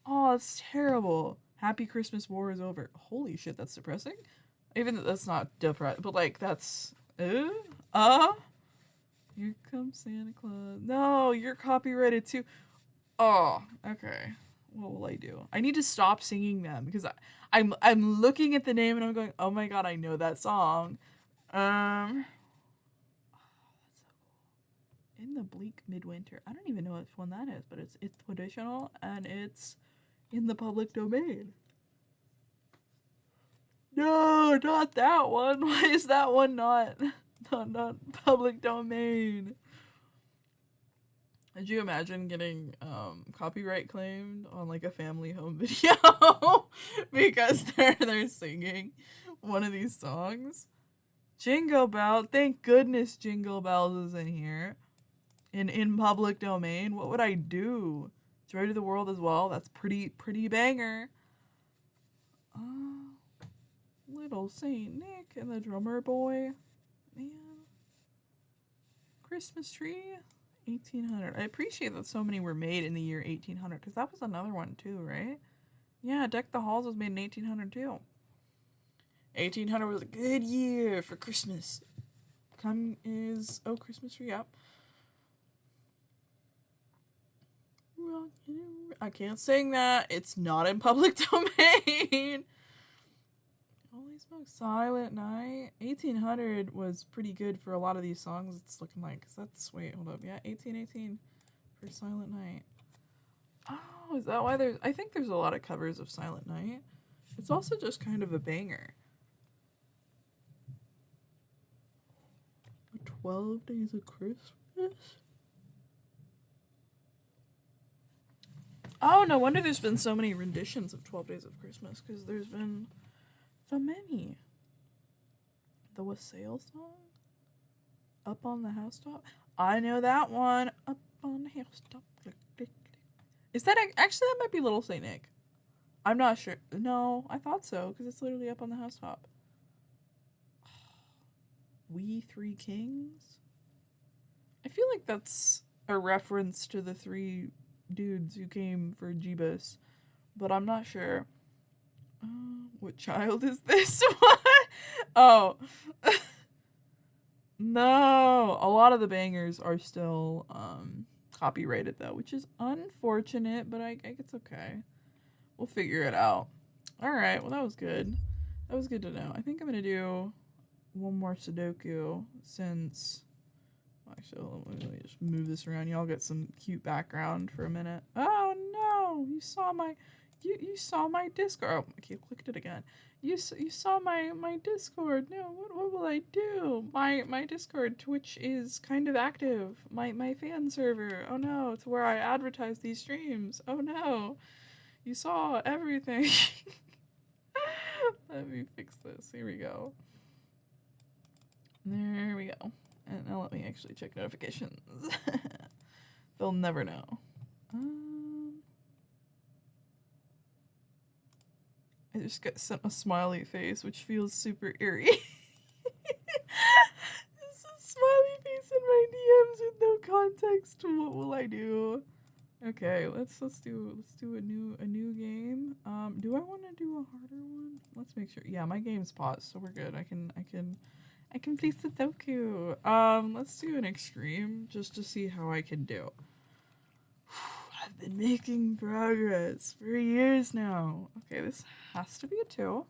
Oh, that's terrible. Happy Christmas, War is Over. Holy shit, that's depressing. Even though that's not depressing, but like that's here comes Santa Claus. No, you're copyrighted too. Oh, okay. What will I do? I need to stop singing them because I'm looking at the name and I'm going, oh my god, I know that song. That's so cool. In the Bleak Midwinter. I don't even know which one that is, but it's traditional and it's in the public domain. No, not that one. Why is that one not public domain? Could you imagine getting copyright claimed on like a family home video because they're singing one of these songs? Jingle Bell, thank goodness Jingle Bells is in here. In public domain. What would I do? Joy to the World as well. That's pretty banger. Little Saint Nick and the Drummer Boy. Man. Christmas Tree. 1800. I appreciate that so many were made in the year 1800 because that was another one too, right? Yeah, Deck the Halls was made in 1800 too. 1800 was a good year for Christmas. Christmas tree, yep. I can't sing that. It's not in public domain. Holy smokes, Silent Night. 1800 was pretty good for a lot of these songs, it's looking like. Wait, hold up. Yeah, 1818 for Silent Night. Oh, is that why I think there's a lot of covers of Silent Night. It's also just kind of a banger. 12 Days of Christmas? Oh, no wonder there's been so many renditions of 12 Days of Christmas, because there's been so many. The Wassail song? Up on the Housetop? I know that one. Up on the housetop. Is that actually, that might be Little Saint Nick. I'm not sure. No, I thought so, because it's literally up on the housetop. We Three Kings? I feel like that's a reference to the three dudes who came for Jeebus, but I'm not sure. What child is this one? Oh. No. A lot of the bangers are still copyrighted, though, which is unfortunate, but I guess it's okay. We'll figure it out. Alright, well, that was good. That was good to know. I think I'm going to do one more Sudoku since... Actually, let me just move this around. Y'all get some cute background for a minute. Oh, no! You saw my... You saw my Discord. Oh, I clicked it again. You saw my Discord. No, what will I do? My Discord, Twitch is kind of active. My fan server. Oh no, it's where I advertise these streams. Oh no, you saw everything. Let me fix this. Here we go. There we go. And now let me actually check notifications. They'll never know. I just got sent a smiley face, which feels super eerie. There's a smiley face in my DMs with no context. What will I do? Okay, let's do a new game. Do I want to do a harder one? Let's make sure. Yeah, my game's paused, so we're good. I can play Sudoku. Let's do an extreme just to see how I can do. I've been making progress for years now. Okay, this has to be a 2.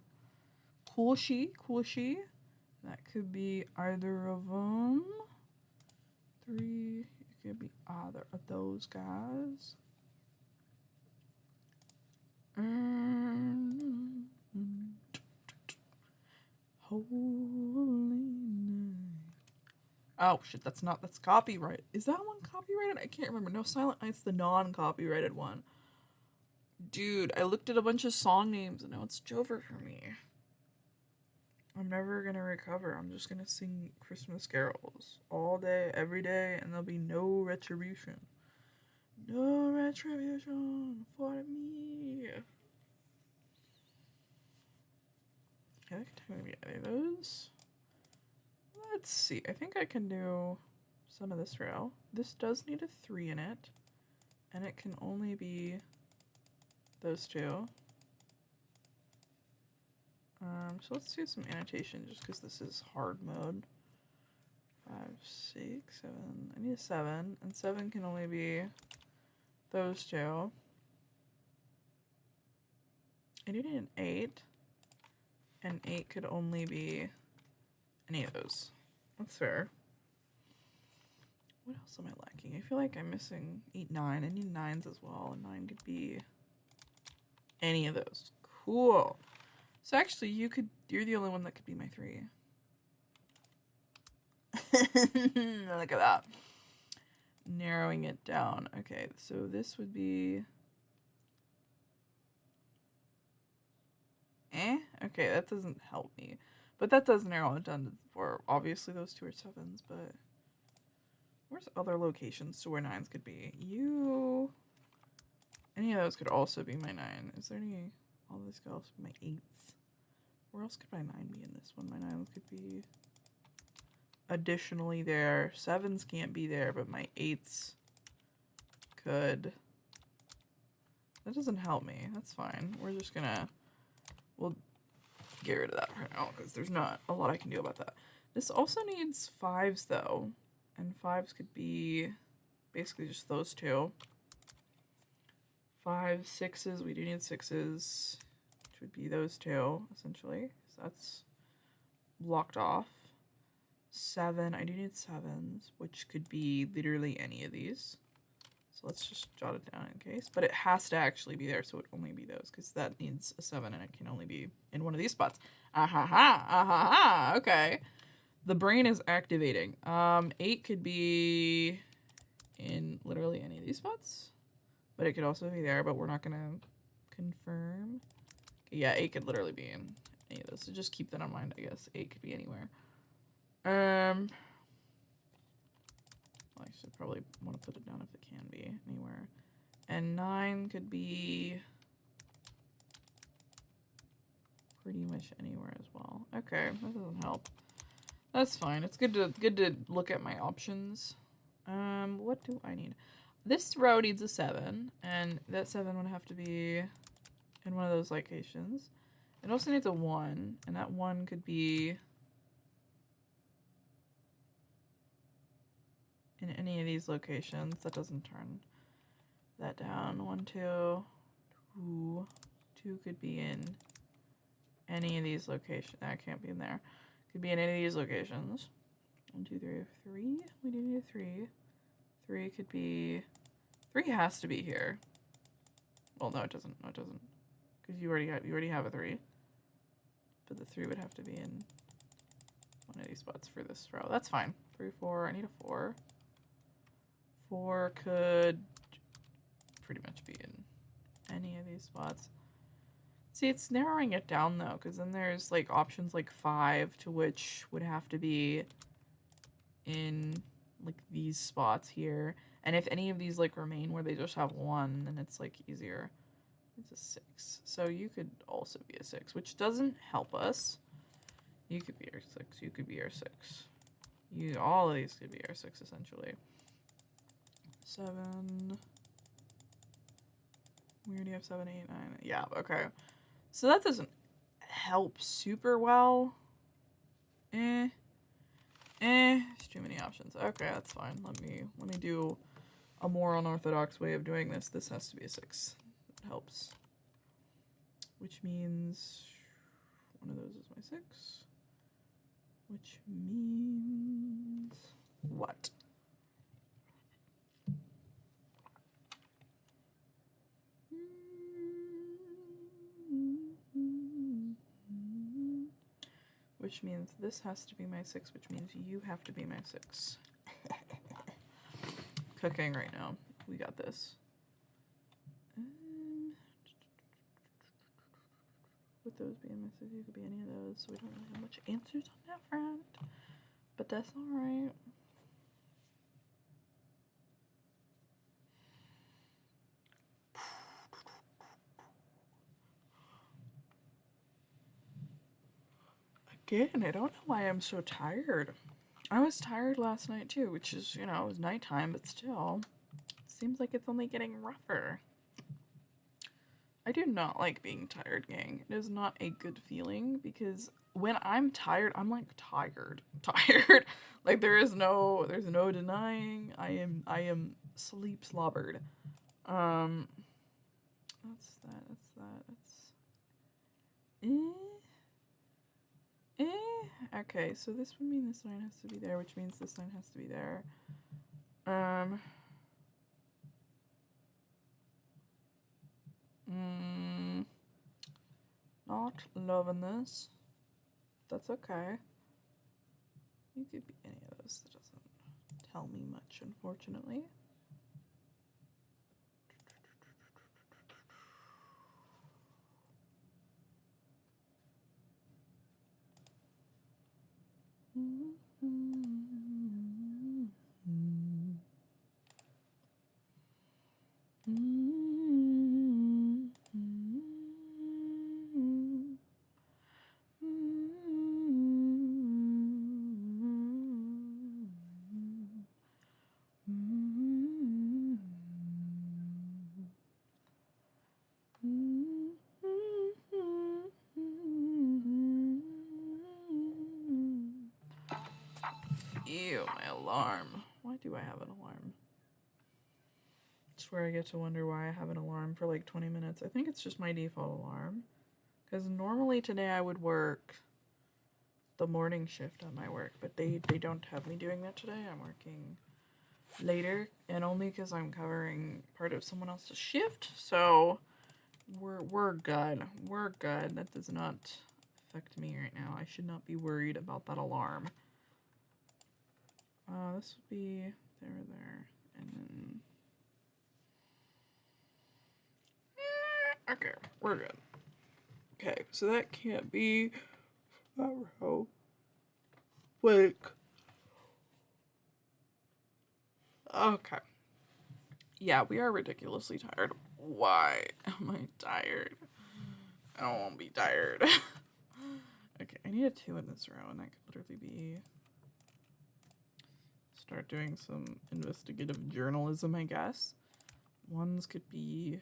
Cool she. That could be either of them. 3, it could be either of those guys. Holy night. Oh shit, that's copyright. Is that one copyrighted? I can't remember. No, Silent Night's the non-copyrighted one. Dude, I looked at a bunch of song names and now it's over for me. I'm never gonna recover. I'm just gonna sing Christmas carols all day, every day, and there'll be no retribution. No retribution for me. Okay, maybe either of those. Let's see. I think I can do some of this row. This does need a 3 in it, and it can only be those 2. So let's do some annotation just because this is hard mode. 5, 6, 7. I need a 7, and 7 can only be those 2. I do need an 8, and 8 could only be any of those. That's fair. What else am I lacking? I feel like I'm missing 8, 9. I need 9s as well, and 9 could be any of those. Cool. So actually, you're the only one that could be my 3. Look at that. Narrowing it down. Okay, so this would be... Okay, that doesn't help me. But that does narrow it down to 4. Obviously, those 2 are 7s, but... Where's other locations to where 9s could be? Any of those could also be my 9. Is there any... All this could also be my 8s. Where else could my 9 be in this one? My 9s could be... additionally there. 7s can't be there, but my 8s could That doesn't help me. That's fine. We're just gonna... We'll get rid of that for now, because there's not a lot I can do about that. This also needs 5s, though. And 5s could be basically just those two. 5, 6s. We do need 6s, which would be those two, essentially. So that's blocked off. 7. I do need 7s, which could be literally any of these. So let's just jot it down in case. But it has to actually be there, so it would only be those, because that needs a 7, and it can only be in one of these spots. Ah-ha-ha! Ah-ha-ha! Okay. The brain is activating. 8 could be in literally any of these spots. But it could also be there, but we're not going to confirm. Yeah, 8 could literally be in any of those. So just keep that in mind, I guess. 8 could be anywhere. Well, I should probably want to put it down if it can be anywhere. And 9 could be pretty much anywhere as well. Okay, that doesn't help. That's fine. It's good to look at my options. What do I need? This row needs a 7, and that 7 would have to be in one of those locations. It also needs a 1, and that 1 could be in any of these locations. That doesn't turn that down. 1, 2, 2. 2 could be in any of these locations. That can't be in there. Could be in any of these locations. 1, 2, 3, 3. We do need a 3. 3 could be... 3 has to be here. Well, no, it doesn't. No, it doesn't. Because you already have a 3. But the 3 would have to be in one of these spots for this row. That's fine. 3, 4. I need a 4. 4 could pretty much be in any of these spots. See, it's narrowing it down, though, because then there's, like, options like 5, to which would have to be in, like, these spots here. And if any of these, like, remain where they just have 1, then it's, like, easier. It's a 6. So you could also be a 6, which doesn't help us. You could be our 6. You could be our 6. All of these could be our 6, essentially. 7. We already have 7, 8, 9. Yeah, okay. So that doesn't help super well. There's too many options. Okay, that's fine. Let me do a more unorthodox way of doing this. This has to be a 6. That helps. Which means one of those is my 6. Which means what? Which means this has to be my 6, which means you have to be my 6. Cooking right now. We got this. Would those be in my 6? You could be any of those, so we don't really have much answers on that front. But that's alright. Again, I don't know why I'm so tired. I was tired last night too, which is, you know, it was nighttime, but still. It seems like it's only getting rougher. I do not like being tired, gang. It is not a good feeling, because when I'm tired, I'm like tired. Like there's no denying. I am sleep slobbered. That's okay, so this would mean this line has to be there, which means this line has to be there. Not loving this. That's okay. You could be any of those. That doesn't tell me much, unfortunately. alarm. Why do I have an alarm? I swear I get to wonder why I have an alarm for like 20 minutes. I think it's just my default alarm. Because normally today I would work the morning shift at my work, but they don't have me doing that today. I'm working later, and only because I'm covering part of someone else's shift, so we're good. We're good. That does not affect me right now. I should not be worried about that alarm. This would be there, and then... Okay, we're good. Okay, so that can't be tomorrow. Like... Okay. Yeah, we are ridiculously tired. Why am I tired? I don't want to be tired. Okay, I need a 2 in this row, and that could literally be... Start doing some investigative journalism, I guess. 1s could be...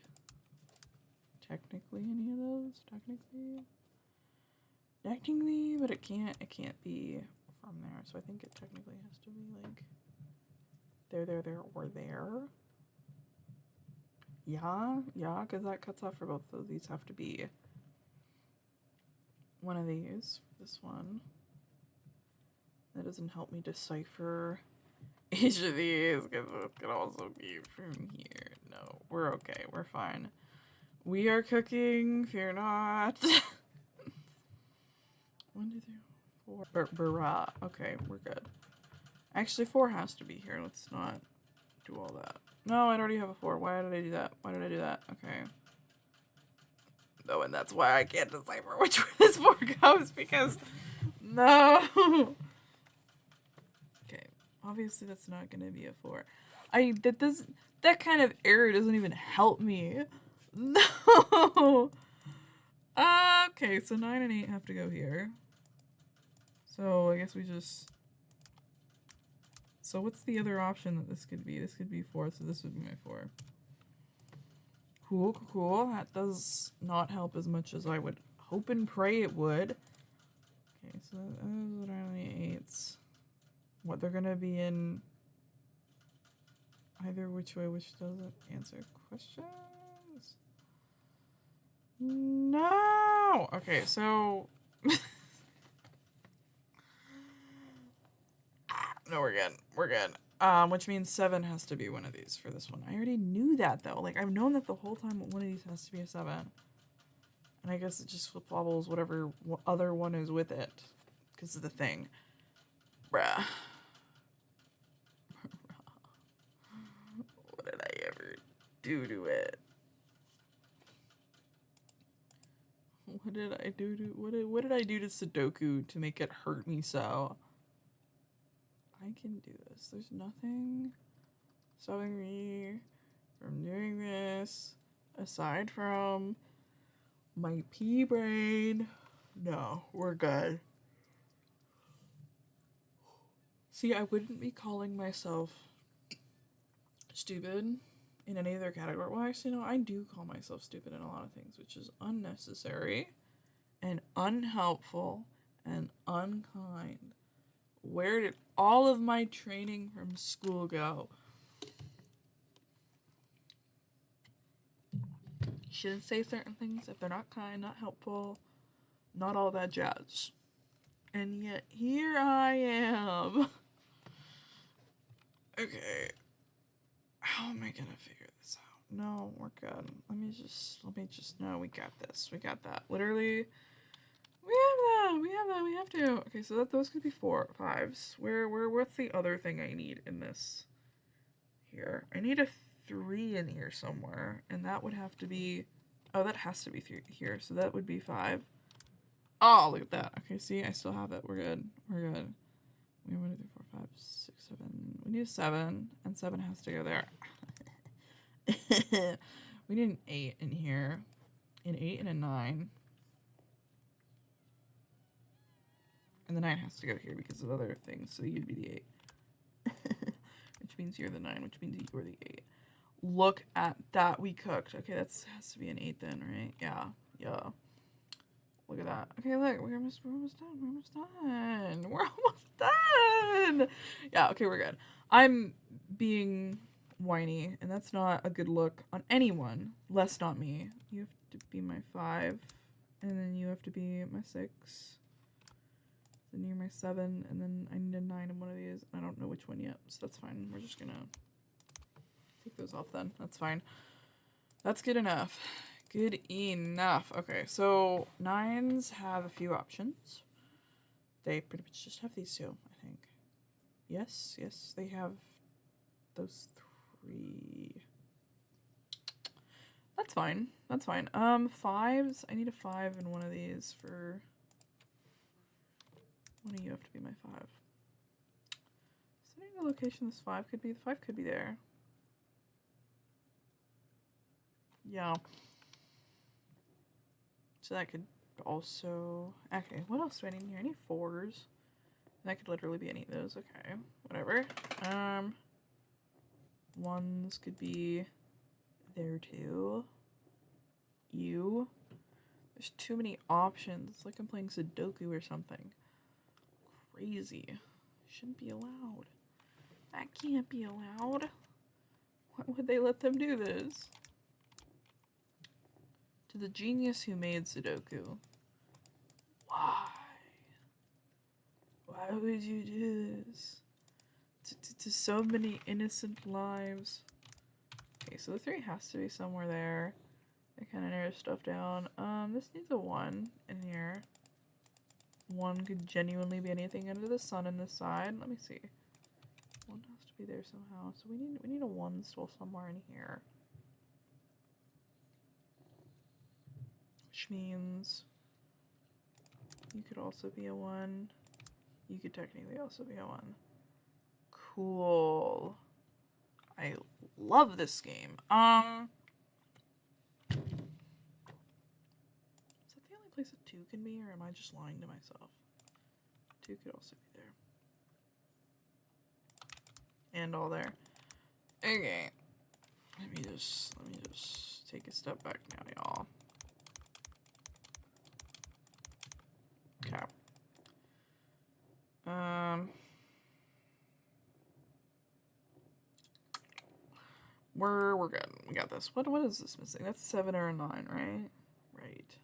Technically any of those? Technically, but it can't be from there, so I think it technically has to be, like... There, or there. Yeah, because that cuts off for both of these. Have to be one of these. This one. That doesn't help me decipher each of these, because it could also be from here. No, we're okay. We're fine. We are cooking. Fear not. 1, 2, 3, 4. Okay, we're good. Actually, 4 has to be here. Let's not do all that. No, I already have a 4. Why did I do that? Okay. No, and that's why I can't decipher which way this 4 goes, because... No! Okay. Obviously, that's not gonna be a 4. That kind of error doesn't even help me. No! Okay, so 9 and 8 have to go here. So, I guess we just... So what's the other option that this could be? This could be 4, so this would be my 4. Cool. That does not help as much as I would hope and pray it would. Okay, so those are the 8s. What, they're gonna be in either which way, which doesn't answer questions? No! Okay, so... No, we're good. Which means 7 has to be one of these for this one. I already knew that, though. Like, I've known that the whole time one of these has to be a 7. And I guess it just flip-flobbles whatever other one is with it. Because of the thing. Bruh. What did I ever do to it? What did I do to... What did I do to Sudoku to make it hurt me so? I can do this. There's nothing stopping me from doing this aside from my pea brain. No, we're good. See, I wouldn't be calling myself stupid in any other category. Well, actually, no, I do call myself stupid in a lot of things, which is unnecessary and unhelpful and unkind. Where did all of my training from school go? Shouldn't say certain things if they're not kind, not helpful, not all that jazz. And yet, here I am. Okay. How am I gonna figure this out? No, we're good. Let me just, no, we got this. We got that. Literally, we have to. Okay, so those could be 4, 5s. What's the other thing I need in this? Here. I need a 3 in here somewhere, and that would have to be, that has to be 3 here, so that would be 5. Oh, look at that. Okay, see, I still have it. We're good. We have 1, 2, 3, 4, 5, 6, 7. We need a 7, and 7 has to go there. We need an 8 in here, an 8 and a 9. And the 9 has to go here because of other things, so you'd be the 8. Which means you're the 9, which means you're the 8. Look at that, we cooked. Okay, that has to be an 8 then, right? Yeah. Look at that. Okay, look, we're almost done. We're almost done. We're almost done. Yeah, okay, we're good. I'm being whiny, and that's not a good look on anyone. Less not me. You have to be my 5, and then you have to be my 6. Then you're my 7, and then I need a 9 in one of these. I don't know which one yet, so that's fine. We're just gonna take those off then. That's fine. That's good enough. Good enough. Okay, so 9s have a few options. They pretty much just have these 2, I think. Yes, they have those 3. That's fine. That's fine. 5s. I need a 5 in one of these for... One of you have to be my 5. Setting the location this 5 could be. The 5 could be there. Yeah. So that could also... Okay, what else do I need here? I need 4s. That could literally be any of those. Okay, whatever. 1s could be there too. You. There's too many options. It's like I'm playing Sudoku or something. Crazy. Shouldn't be allowed. That can't be allowed. Why would they let them do this? To the genius who made Sudoku. Why? Why would you do this? To so many innocent lives. Okay, so the 3 has to be somewhere there. I kind of narrowed stuff down. This needs a 1 in here. 1 could genuinely be anything under the sun in this side. Let me see. 1 has to be there somehow. So we need a 1 still somewhere in here. Which means you could also be a 1. You could technically also be a 1. Cool. I love this game. Is that the only place a 2 can be, or am I just lying to myself? 2 could also be there. And all there. Okay. Let me just take a step back now, y'all. Okay. We're good. We got this. What is this missing? That's 7 or a 9, right? Right.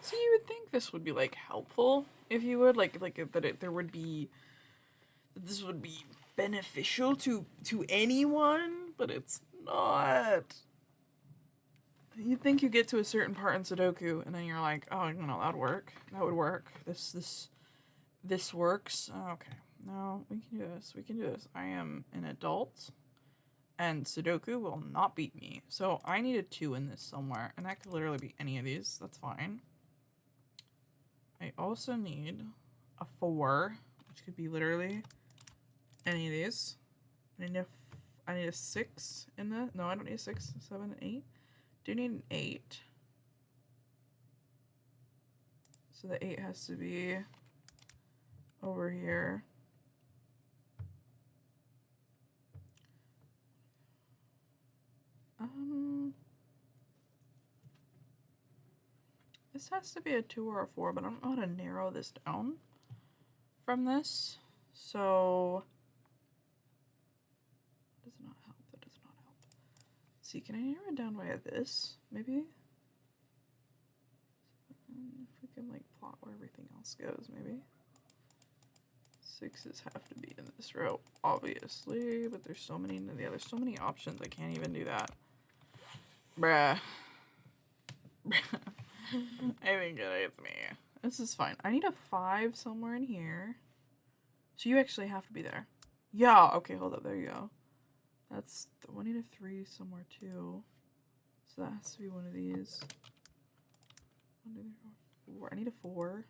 So you would think this would be like helpful if you would like that there would be this would be beneficial to anyone, but it's not. You'd think you get to a certain part in Sudoku and then you're like, oh, no, that'd work. That would work. This works. Oh, okay. No, we can do this. We can do this. I am an adult and Sudoku will not beat me. So I need a 2 in this somewhere, and that could literally be any of these. That's fine. I also need a 4, which could be literally any of these. I need a 6 in the... No, I don't need a 6, 7, 8. Do need an 8. So the 8 has to be over here. This has to be a 2 or a 4, but I don't know how to narrow this down from this. So does not help. That does not help. Let's see, can I narrow it down by this? Maybe? If we can like plot where everything else goes, maybe. 6s have to be in this row, obviously, but there's so many. Yeah, there's so many options. I can't even do that. Bruh. I think it's me. This is fine. I need a 5 somewhere in here. So you actually have to be there. Yeah, okay, hold up. There you go. That's... I need a 3 somewhere too. So that has to be one of these. 1, 2, 3, 4, 4. I need a 4.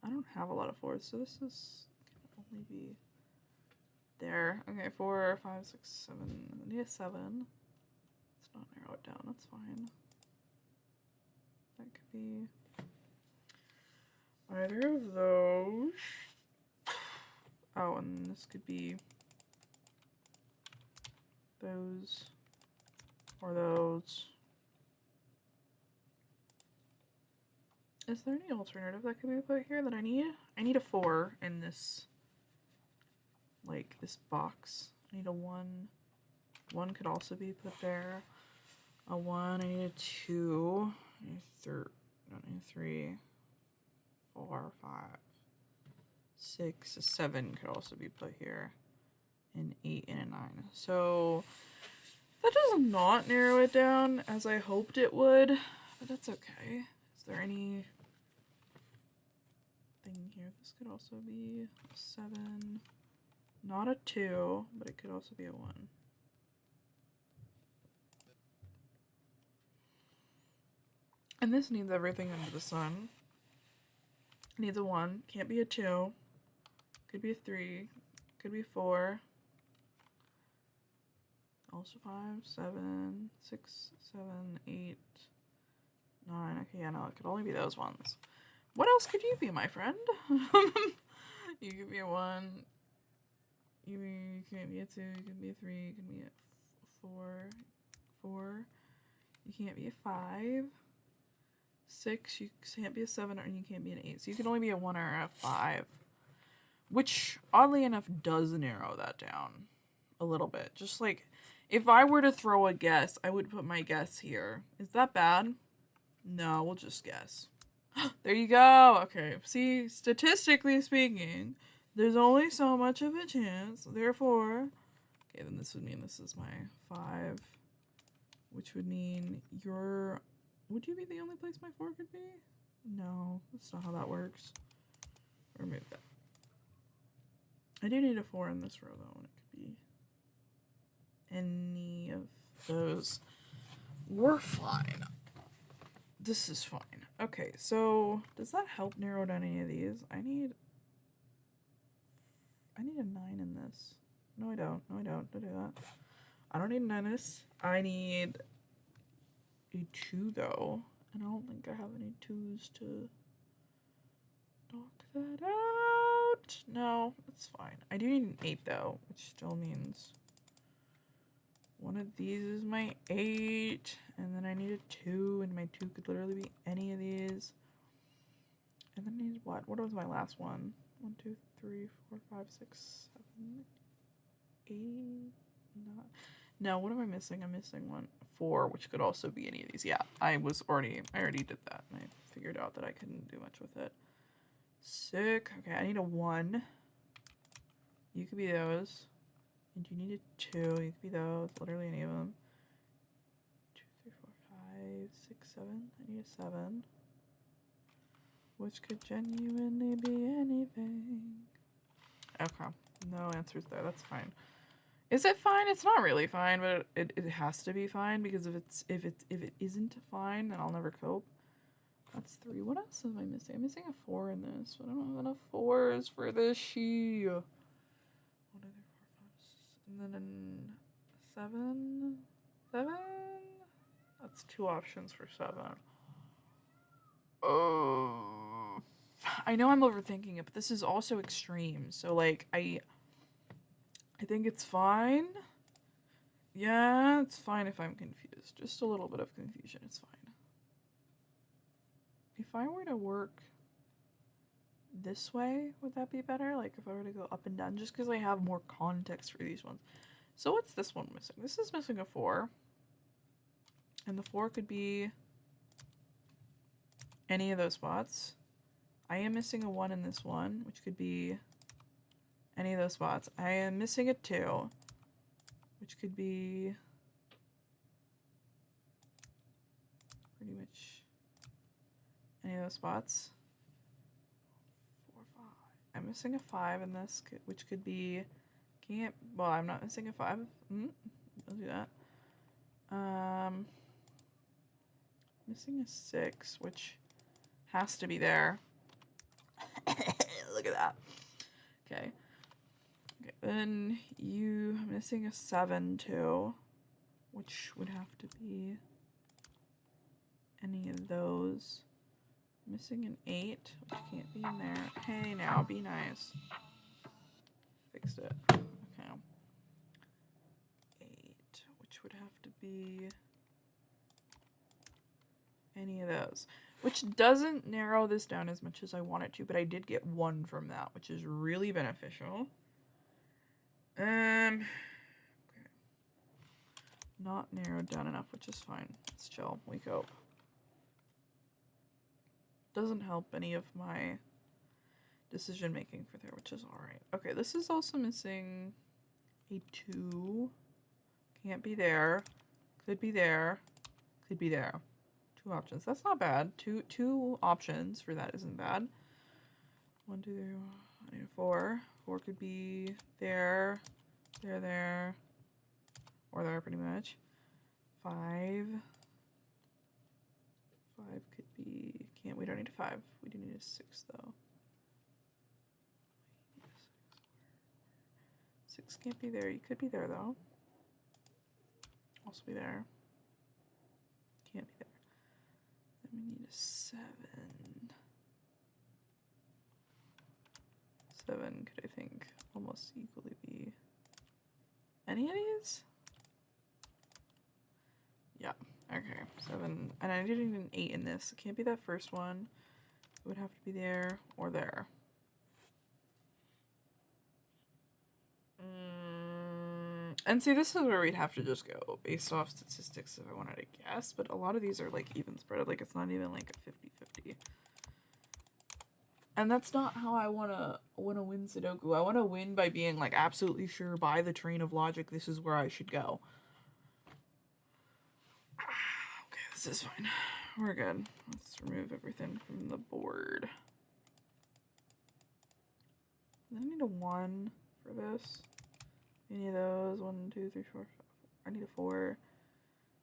I don't have a lot of 4s, so this is... can only be... there. Okay, 4, 5, 6, 7. I need a 7. Let's not narrow it down. That's fine. That could be... either of those. Oh, and this could be those or those. Is there any alternative that could be put here that I need? I need a 4 in this, like, this box. I need a 1. 1 could also be put there. A 1, I need a 2. I need a 3, 4, 5, 6, a 7 could also be put here. An 8 and a 9. So that does not narrow it down as I hoped it would, but that's okay. Is there any thing here? This could also be a 7. Not a 2, but it could also be a 1. And this needs everything under the sun. It needs a 1. Can't be a 2. Could be a 3. Could be 4. Also 5, 7, 6, 7, 8, 9. Okay, yeah, no, it could only be those ones. What else could you be, my friend? You could be a 1. You can't be a 2. You can be a 3. You can be a 4. You can't be a 5. 6. You can't be a 7, or you can't be an 8. So you can only be a 1 or a 5. Which, oddly enough, does narrow that down a little bit. Just like, if I were to throw a guess, I would put my guess here. Is that bad? No, we'll just guess. There you go. Okay, see, statistically speaking, there's only so much of a chance. Therefore, okay, then this would mean this is my 5, which would mean you're... Would you be the only place my 4 could be? No, that's not how that works. Remove that. I do need a 4 in this row, though, and it could be any of those. We're fine. This is fine. Okay, so does that help narrow down any of these? I need a 9 in this. No, I don't. No, I don't. Don't do that. I don't need a 9 in this. I need a 2, though. And I don't think I have any 2s to knock that out. No, it's fine. I do need an 8, though, which still means one of these is my 8, and then I need a 2, and my 2 could literally be any of these. And then I need what? What was my last one? 1, 2, 3, 4, 5, 6, 7, 8, 9. No, what am I missing? I'm missing 1, 4, which could also be any of these. Yeah, I already did that, and I figured out that I couldn't do much with it. Sick. Okay, I need a 1. You could be those. And you need a 2. You could be those. Literally any of them. 2, 3, 4, 5, 6, 7. I need a 7. Which could genuinely be anything. Okay. No answers there. That's fine. Is it fine? It's not really fine, but it has to be fine, because if it isn't fine, then I'll never cope. That's 3. What else am I missing? I'm missing a 4 in this, but I don't have enough 4s for this she. 1, 2, 3, 4, 5, 6, and then 7. 7? That's 2 options for 7. Oh. I know I'm overthinking it, but this is also extreme. So, like, I think it's fine. Yeah, it's fine if I'm confused. Just a little bit of confusion. It's fine. If I were to work this way, would that be better? Like, if I were to go up and down, just because I have more context for these ones. So what's this one missing? This is missing a 4. And the 4 could be any of those spots. I am missing a 1 in this one, which could be any of those spots. I am missing a 2, which could be pretty much any of those spots. 4, 5. I'm missing a 5 in this, which could be, well, I'm not missing a 5. I'll do that. Missing a 6, which has to be there. Look at that. Okay. Okay, then you are missing a 7 too, which would have to be any of those. Missing an 8, which can't be in there. Hey, now, be nice. Fixed it. Okay. 8, which would have to be any of those. Which doesn't narrow this down as much as I want it to, but I did get 1 from that, which is really beneficial. Okay. Not narrowed down enough, which is fine. Let's chill. We cope. Doesn't help any of my decision making for there, which is alright. Okay, this is also missing a 2. Can't be there. Could be there. Could be there. 2 options. That's not bad. Two options for that isn't bad. 1, 2, 3. I need a 4. 4 could be there, there, or there pretty much. 5. 5 could be. We don't need a 5. We do need a 6 though. 6 can't be there. You could be there though. Also be there. Can't be there. Then we need a 7. 7 could, I think, almost equally be any of these? Yeah. Okay. 7. And I didn't even 8 in this. It can't be that first one. It would have to be there or there. And see, this is where we'd have to just go based off statistics if I wanted to guess, but a lot of these are like even spread, like it's not even like a 50-50. And that's not how I wanna win Sudoku. I wanna win by being like absolutely sure by the train of logic this is where I should go. Okay, this is fine. We're good. Let's remove everything from the board. I need a 1 for this. Any of those? 1, 2, 3, 4, 5. I need a 4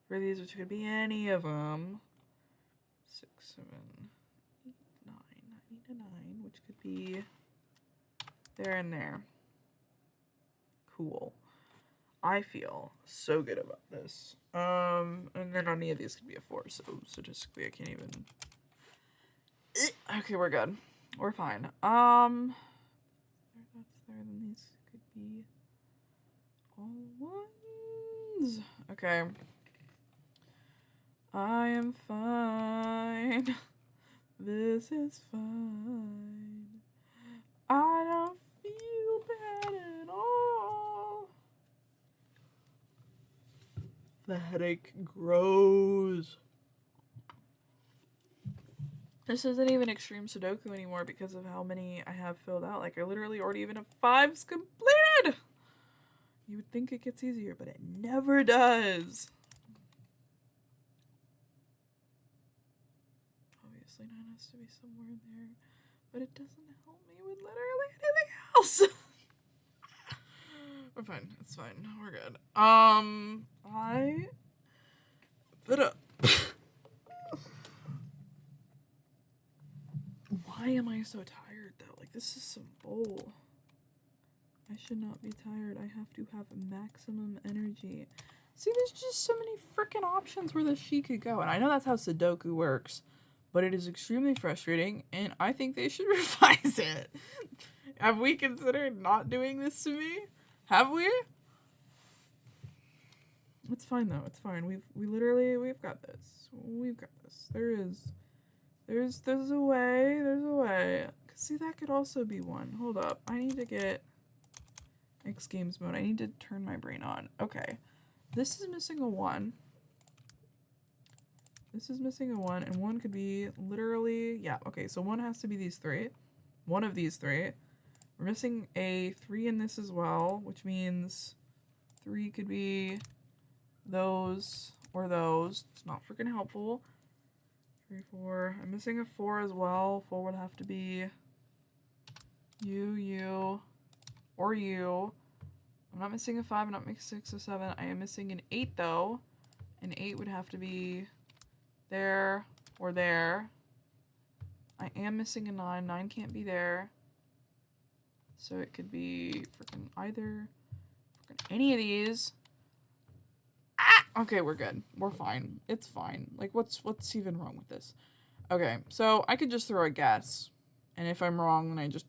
for these, which could be any of them. 6, 7, 8, 9. I need a 9, which could be there and there. Cool. I feel so good about this. And then any of these could be a 4, so statistically I can't even. Okay, we're good. We're fine. That's there. Then these could be all 1s. Okay. I am fine. This is fine. I don't feel bad at all. The headache grows. This isn't even extreme Sudoku anymore because of how many I have filled out. Like, I literally already even have 5s completed! You would think it gets easier, but it never does. Obviously 9 has to be somewhere in there, but it doesn't help me with literally anything else. We're fine. It's fine. We're good. I put up. Why am I so tired though? Like, this is some bull. I should not be tired. I have to have maximum energy. See, there's just so many freaking options where the she could go. And I know that's how Sudoku works, but it is extremely frustrating, and I think they should revise it. Have we considered not doing this to me? Have we? It's fine though. It's fine. We've got this. We've got this. There's a way. There's a way. See, that could also be 1. Hold up. I need to get X Games mode. I need to turn my brain on. Okay. This is missing a 1. This is missing a 1, and 1 could be literally, yeah, okay, so 1 has to be these 3. 1 of these 3. We're missing a 3 in this as well, which means 3 could be those or those. It's not freaking helpful. 3, 4. I'm missing a 4 as well. 4 would have to be you, or you. I'm not missing a 5. I'm not missing 6 or 7. I am missing an 8 though. An 8 would have to be there or there. I am missing a 9. 9 can't be there. So it could be freaking either any of these. Ah! Okay, we're good. We're fine. It's fine. Like, what's even wrong with this? Okay, so I could just throw a guess. And if I'm wrong, then I just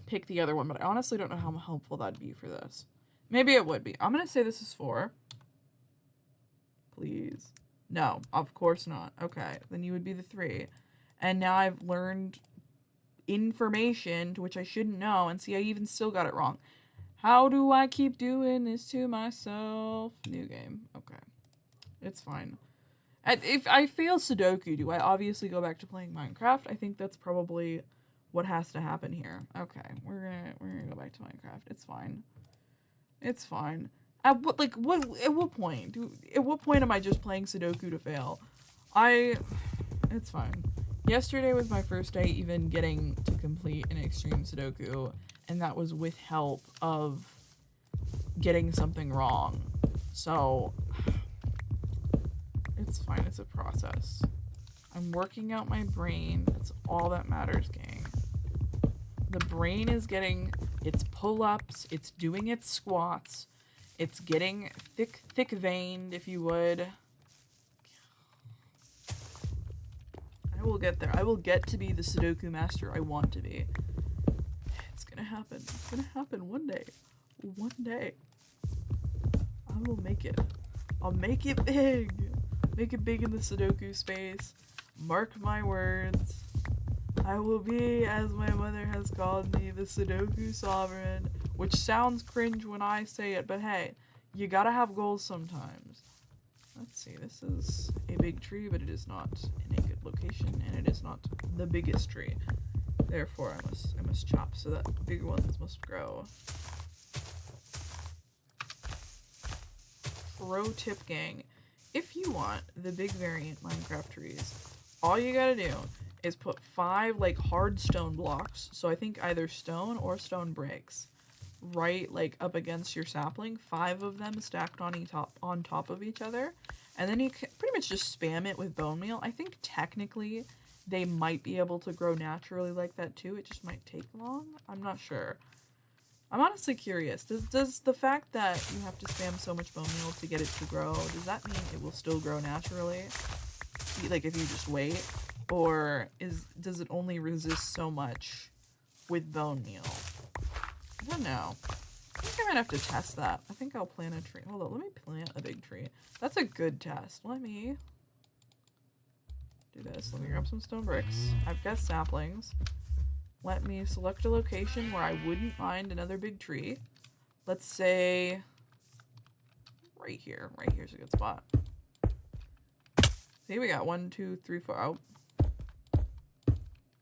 pick the other one. But I honestly don't know how helpful that'd be for this. Maybe it would be. I'm going to say this is 4. Please. No, of course not. Okay, then you would be the 3. And now I've learned information to which I shouldn't know. And see, I even still got it wrong. How do I keep doing this to myself? New game. Okay. It's fine. If I fail Sudoku, do I obviously go back to playing Minecraft? I think that's probably what has to happen here. Okay, we're gonna go back to Minecraft. It's fine. It's fine. At what point? At what point am I just playing Sudoku to fail? It's fine. Yesterday was my first day even getting to complete an extreme Sudoku, and that was with help of getting something wrong. So, it's fine. It's a process. I'm working out my brain. That's all that matters, gang. The brain is getting its pull-ups. It's doing its squats. It's getting thick-veined, if you would. I will get there. I will get to be the Sudoku master I want to be. It's gonna happen. It's gonna happen one day. One day. I will make it. I'll make it big. Make it big in the Sudoku space. Mark my words. I will be, as my mother has called me, the Sudoku sovereign. Which sounds cringe when I say it, but hey, you gotta have goals sometimes. Let's see, this is a big tree, but it is not in a good location, and it is not the biggest tree. Therefore, I must chop so that bigger ones must grow. Pro tip, gang. If you want the big variant Minecraft trees, all you gotta do is put 5 like hard stone blocks, so I think either stone or stone bricks, right like up against your sapling, 5 of them stacked on top of each other, and then you can pretty much just spam it with bone meal. I think technically they might be able to grow naturally like that too. It just might take long. I'm not sure. I'm honestly curious. Does the fact that you have to spam so much bone meal to get it to grow, does that mean it will still grow naturally? Like if you just wait? Or does it only resist so much with bone meal? I don't know. I think I might have to test that. I think I'll plant a tree. Hold on, let me plant a big tree. That's a good test. Let me do this. Let me grab some stone bricks. I've got saplings. Let me select a location where I wouldn't mind another big tree. Let's say right here. Right here's a good spot. See, we got 1, 2, 3, 4. Oh.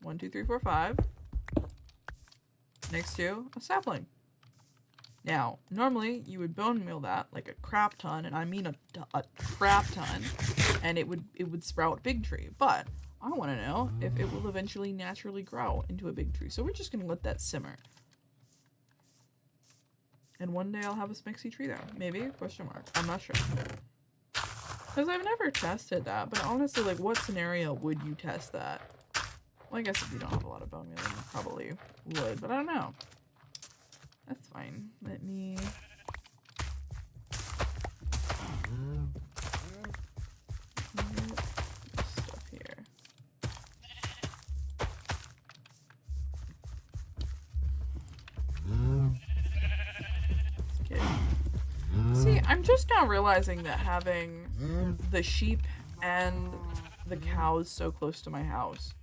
1, 2, 3, 4, 5. Next to a sapling. Now, normally you would bone meal that like a crap ton, and I mean a crap ton, and it would sprout a big tree. But I want to know if it will eventually naturally grow into a big tree. So we're just gonna let that simmer. And one day I'll have a smexy tree there. Maybe? Question mark. I'm not sure. Because I've never tested that, but honestly, like, what scenario would you test that? Well, I guess if you don't have a lot of bone meal, then you probably would, but I don't know. That's fine. Let me... stuff here. Okay. See, I'm just now realizing that having the sheep and the cows so close to my house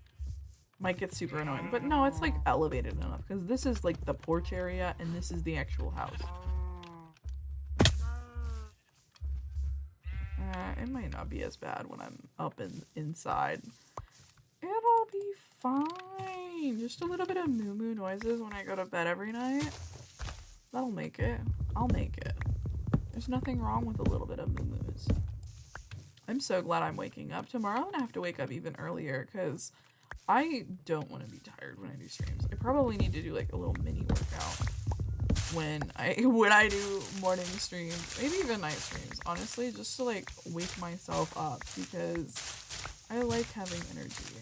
might get super annoying. But no, it's like elevated enough because this is like the porch area and this is the actual house. It might not be as bad when I'm up inside. It'll be fine. Just a little bit of moo noises when I go to bed every night. That'll make it. I'll make it. There's nothing wrong with a little bit of moo-moos. I'm so glad I'm waking up. Tomorrow I'm gonna have to wake up even earlier because I don't want to be tired when I do streams. I probably need to do like a little mini workout when I do morning streams, maybe even night streams, honestly, just to like wake myself up because I like having energy.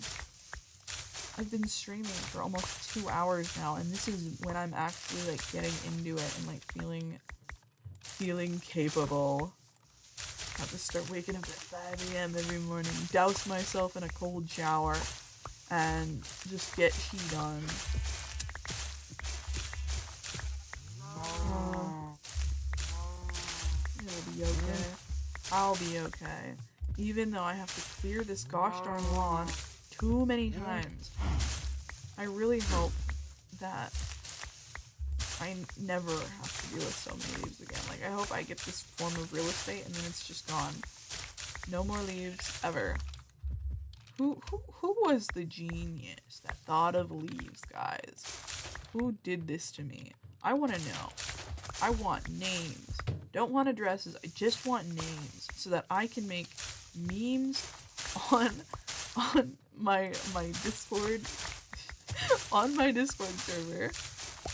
I've been streaming for almost 2 hours now, and this is when I'm actually like getting into it and like feeling capable. have to start waking up at 5 a.m. every morning, douse myself in a cold shower, and just get heat on. It'll be okay. I'll be okay. Even though I have to clear this gosh darn lawn too many times. I really hope that I never have to deal with so many leaves again. Like, I hope I get this form of real estate and then it's just gone. No more leaves ever. Who was the genius that thought of leaves, guys? Who did this to me? I want to know. I want names. Don't want addresses. I just want names so that I can make memes on my Discord on my Discord server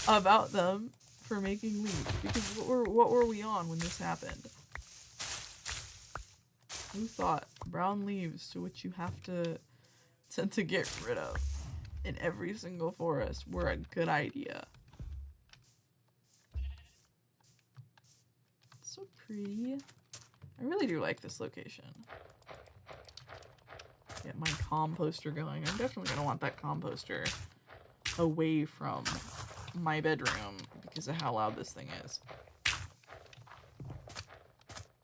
about them for making leaves. Because what were we on when this happened? Who thought brown leaves, to which you have to get rid of in every single forest, were a good idea? It's so pretty. I really do like this location. Get my composter going. I'm definitely gonna want that composter away from my bedroom because of how loud this thing is.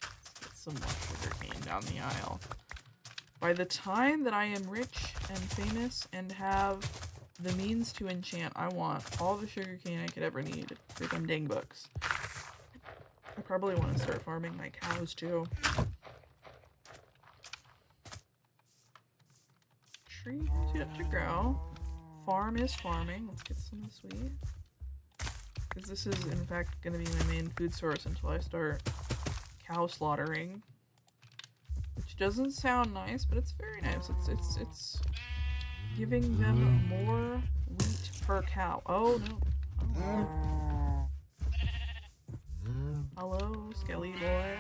Let's get some more sugarcane down the aisle. By the time that I am rich and famous and have the means to enchant, I want all the sugarcane I could ever need for them dang books. I probably want to start farming my cows too. Trees yet to grow. Farm is farming. Let's get some sweet. Because this is, in fact, going to be my main food source until I start cow slaughtering. Which doesn't sound nice, but it's very nice. It's giving them more wheat per cow. Oh, no. Oh. Hello, Skelly boy.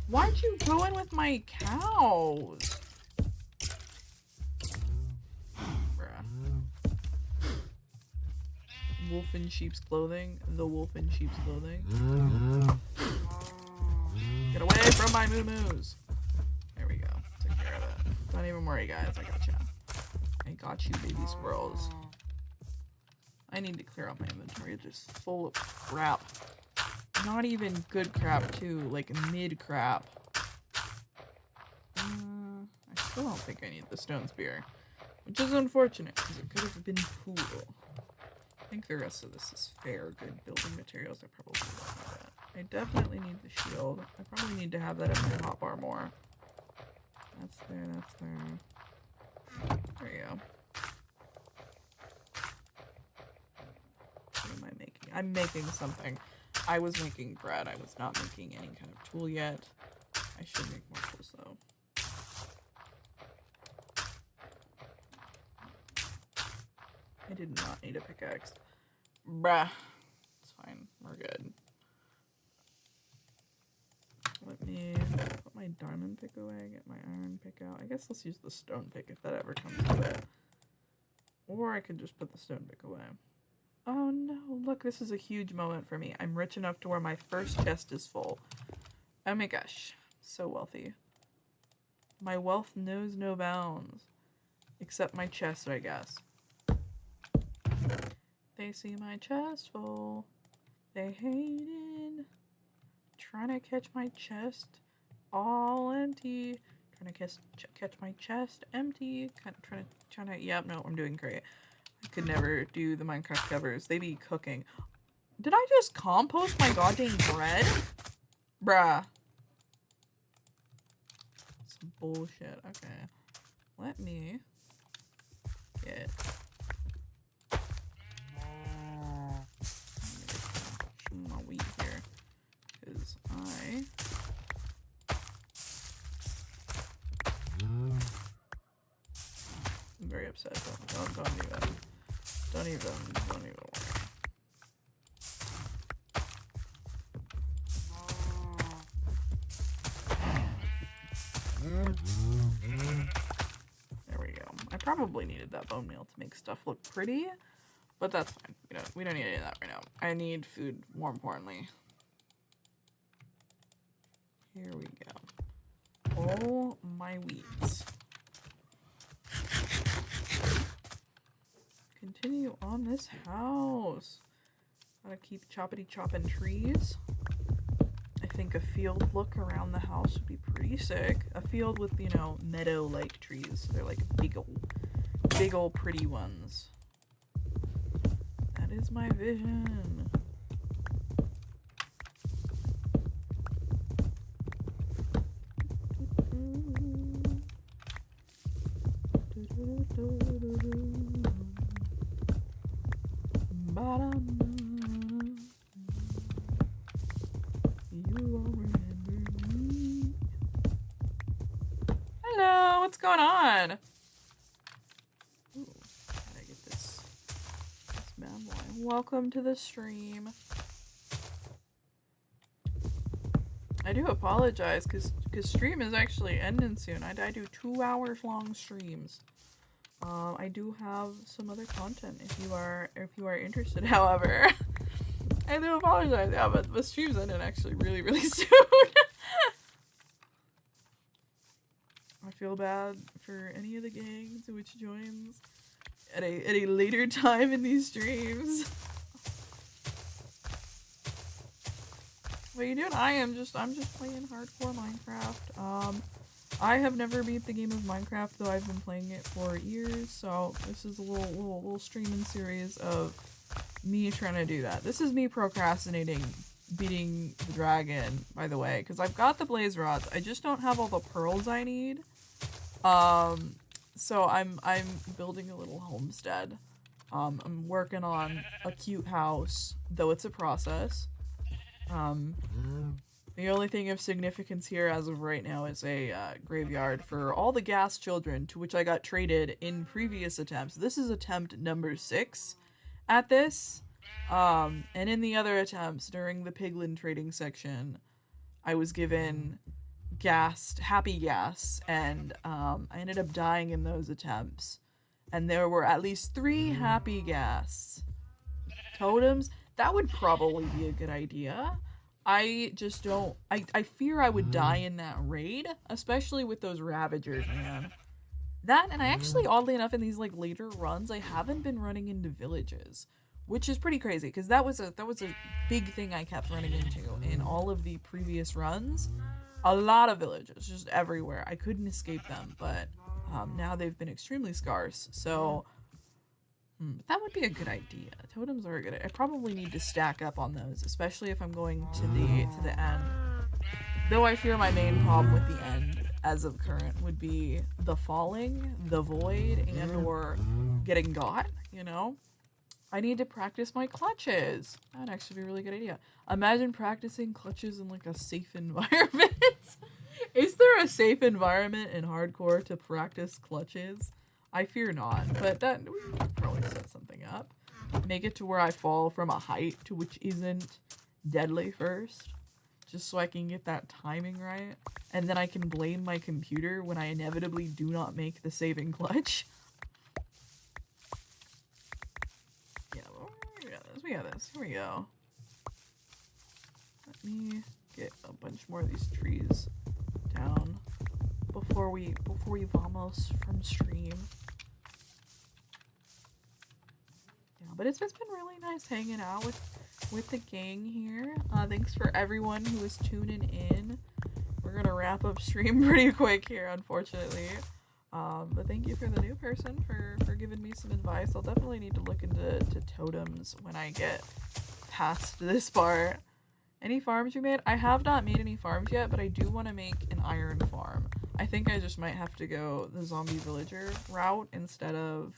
Why'd you go in with my cows? Wolf in sheep's clothing. The wolf in sheep's clothing. Get away from my moo-moos. There we go. Took care of it. Don't even worry, guys. I gotcha. I got you, baby squirrels. I need to clear out my inventory. It's just full of crap. Not even good crap, too. Like, mid-crap. I still don't think I need the stone spear. Which is unfortunate, because it could have been cool. I think the rest of this is fair, good building materials. I probably don't need that. I definitely need the shield. I probably need to have that in my hotbar more. That's there, that's there. There you go. What am I making? I'm making something. I was making bread. I was not making any kind of tool yet. I should make more tools though. I did not need a pickaxe. Bruh. It's fine. We're good. Let me put my diamond pick away, get my iron pick out. I guess let's use the stone pick if that ever comes to it. Or I could just put the stone pick away. Oh no, look, this is a huge moment for me. I'm rich enough to where my first chest is full. Oh my gosh, so wealthy. My wealth knows no bounds. Except my chest, I guess. They see my chest full. They hated. Trying to catch my chest all empty. Trying to catch my chest empty. Trying to. Yep, no, I'm doing great. I could never do the Minecraft covers. They be cooking. Did I just compost my goddamn bread? Bruh. Some bullshit. Okay. Let me get my wheat here. Because I'm very upset. Don't even worry. There we go. I probably needed that bone meal to make stuff look pretty, but that's fine. We don't need any of that right now. I need food more importantly. Here we go. all my wheat. Continue on this house. Gotta keep chopping trees. I think a field look around the house would be pretty sick. A field with, you know, meadow-like trees. So they're like big old pretty ones. That is my vision. Hello, what's going on? Ooh, gotta get this bad boy. Welcome to the stream. I do apologize because stream is actually ending soon. I do 2 hours long streams. I do have some other content if you are interested. However, I do apologize. Yeah, but the stream's ending actually really soon. I feel bad for any of the gangs which joins at a later time in these streams. What are you doing? I'm just playing hardcore Minecraft. I have never beat the game of Minecraft, though I've been playing it for years, so this is a little streaming series of me trying to do that. This is me procrastinating beating the dragon, by the way, because I've got the blaze rods. I just don't have all the pearls I need. So I'm building a little homestead. I'm working on a cute house, though it's a process. The only thing of significance here as of right now is a graveyard for all the ghast children to which I got traded in previous attempts. This is attempt number 6 at this. And in the other attempts during the piglin trading section, I was given happy ghasts, and I ended up dying in those attempts. And there were at least 3 happy ghasts. Totems? That would probably be a good idea. I just don't... I fear I would die in that raid, especially with those Ravagers, man. That, and I actually, oddly enough, in these, like, later runs, I haven't been running into villages, which is pretty crazy, because that was a big thing I kept running into in all of the previous runs. A lot of villages, just everywhere. I couldn't escape them, but now they've been extremely scarce, so... that would be a good idea. Totems are a good idea. I probably need to stack up on those, especially if I'm going to the end. Though I fear my main problem with the end, as of current, would be the falling, the void, and or getting got, you know? I need to practice my clutches. That'd actually be a really good idea. Imagine practicing clutches in like a safe environment. Is there a safe environment in hardcore to practice clutches? I fear not, but that we could probably set something up. Make it to where I fall from a height to which isn't deadly first. Just so I can get that timing right. And then I can blame my computer when I inevitably do not make the saving clutch. Yeah, well, we got this. We got this. Here we go. Let me get a bunch more of these trees down before we vamos from stream. But it's just been really nice hanging out with the gang here. Thanks for everyone who is tuning in. We're gonna wrap up stream pretty quick here, unfortunately. But thank you for the new person for giving me some advice. I'll definitely need to look into totems when I get past this part. Any farms you made? I have not made any farms yet, but I do want to make an iron farm. I think I just might have to go the zombie villager route instead of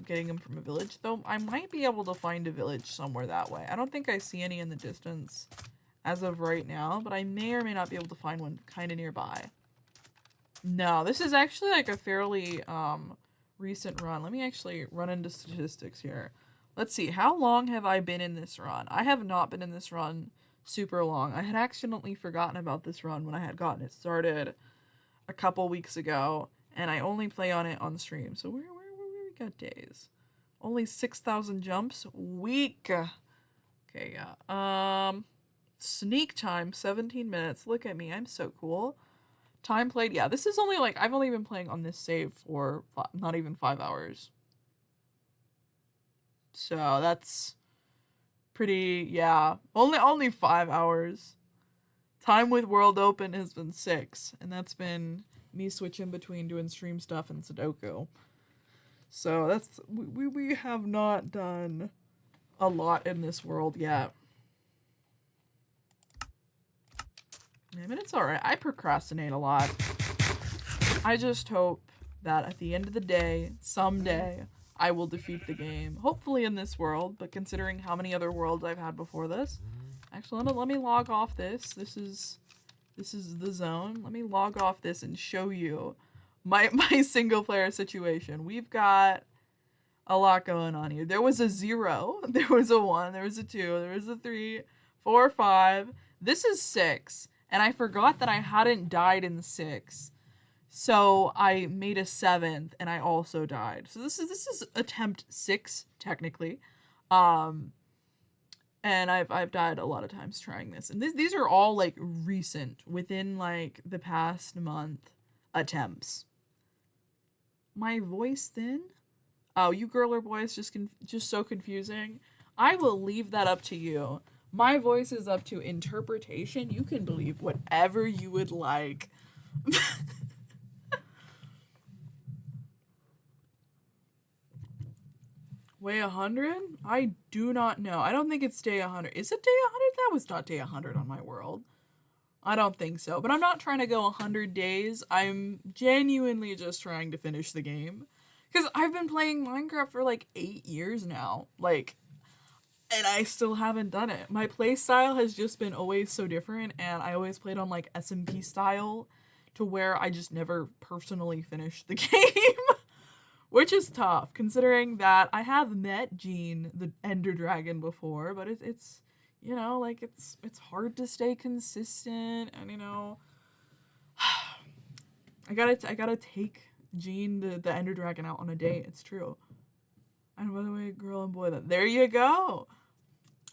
getting them from a village, though I might be able to find a village somewhere that way. I don't think I see any in the distance as of right now, but I may or may not be able to find one kind of nearby. No, this is actually like a fairly recent run. Let me actually run into statistics here. Let's see, how long have I been in this run? I have not been in this run super long. I had accidentally forgotten about this run when I had gotten it started a couple weeks ago, and I only play on it on stream. So where we got days? Only 6,000 jumps? Weak. Okay, yeah. Sneak time, 17 minutes. Look at me, I'm so cool. Time played, yeah, this is only like, I've only been playing on this save for not even 5 hours. So that's pretty, yeah, only 5 hours. Time with World Open has been 6, and that's been me switching between doing stream stuff and Sudoku. So that's, we have not done a lot in this world yet. I mean, it's alright. I procrastinate a lot. I just hope that at the end of the day, someday, I will defeat the game. Hopefully in this world, but considering how many other worlds I've had before this. Actually, let me log off this. This is the zone. Let me log off this and show you my single player situation. We've got a lot going on here. There was a 0, there was a 1, there was a 2, there was a 3, 4, 5. This is 6, and I forgot that I hadn't died in 6. So I made a 7th, and I also died. So this is attempt 6 technically, and I've died a lot of times trying this. And these are all like recent, within like the past month attempts. My voice thin? Oh, you girl or boy is just so confusing. I will leave that up to you. My voice is up to interpretation. You can believe whatever you would like. Weigh 100? I do not know. I don't think it's day 100. Is it day 100? That was not day 100 on my world. I don't think so. But I'm not trying to go 100 days. I'm genuinely just trying to finish the game. Because I've been playing Minecraft for like 8 years now. Like, and I still haven't done it. My play style has just been always so different. And I always played on like SMP style to where I just never personally finished the game. Which is tough, considering that I have met Jean, the Ender Dragon, before, but it's you know, like, it's hard to stay consistent, and, you know, I gotta take Jean, the Ender Dragon, out on a date. It's true. And by the way, girl and boy, there you go.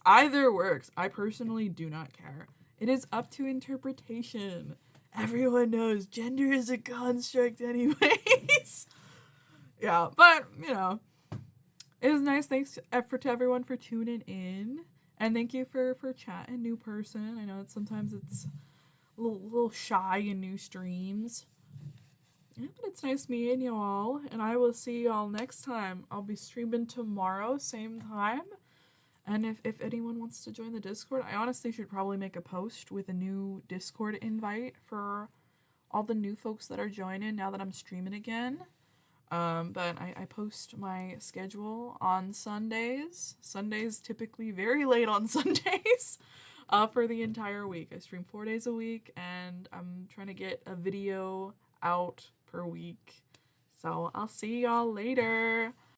Either works. I personally do not care. It is up to interpretation. Everyone knows gender is a construct anyways. Yeah, but, you know, it was nice. Thanks to everyone for tuning in. And thank you for chatting, new person. I know sometimes it's a little shy in new streams. Yeah, but it's nice meeting you all. And I will see you all next time. I'll be streaming tomorrow, same time. And if anyone wants to join the Discord, I honestly should probably make a post with a new Discord invite for all the new folks that are joining now that I'm streaming again. But I post my schedule on Sundays. Sundays typically very late on Sundays for the entire week. I stream 4 days a week, and I'm trying to get a video out per week. So I'll see y'all later.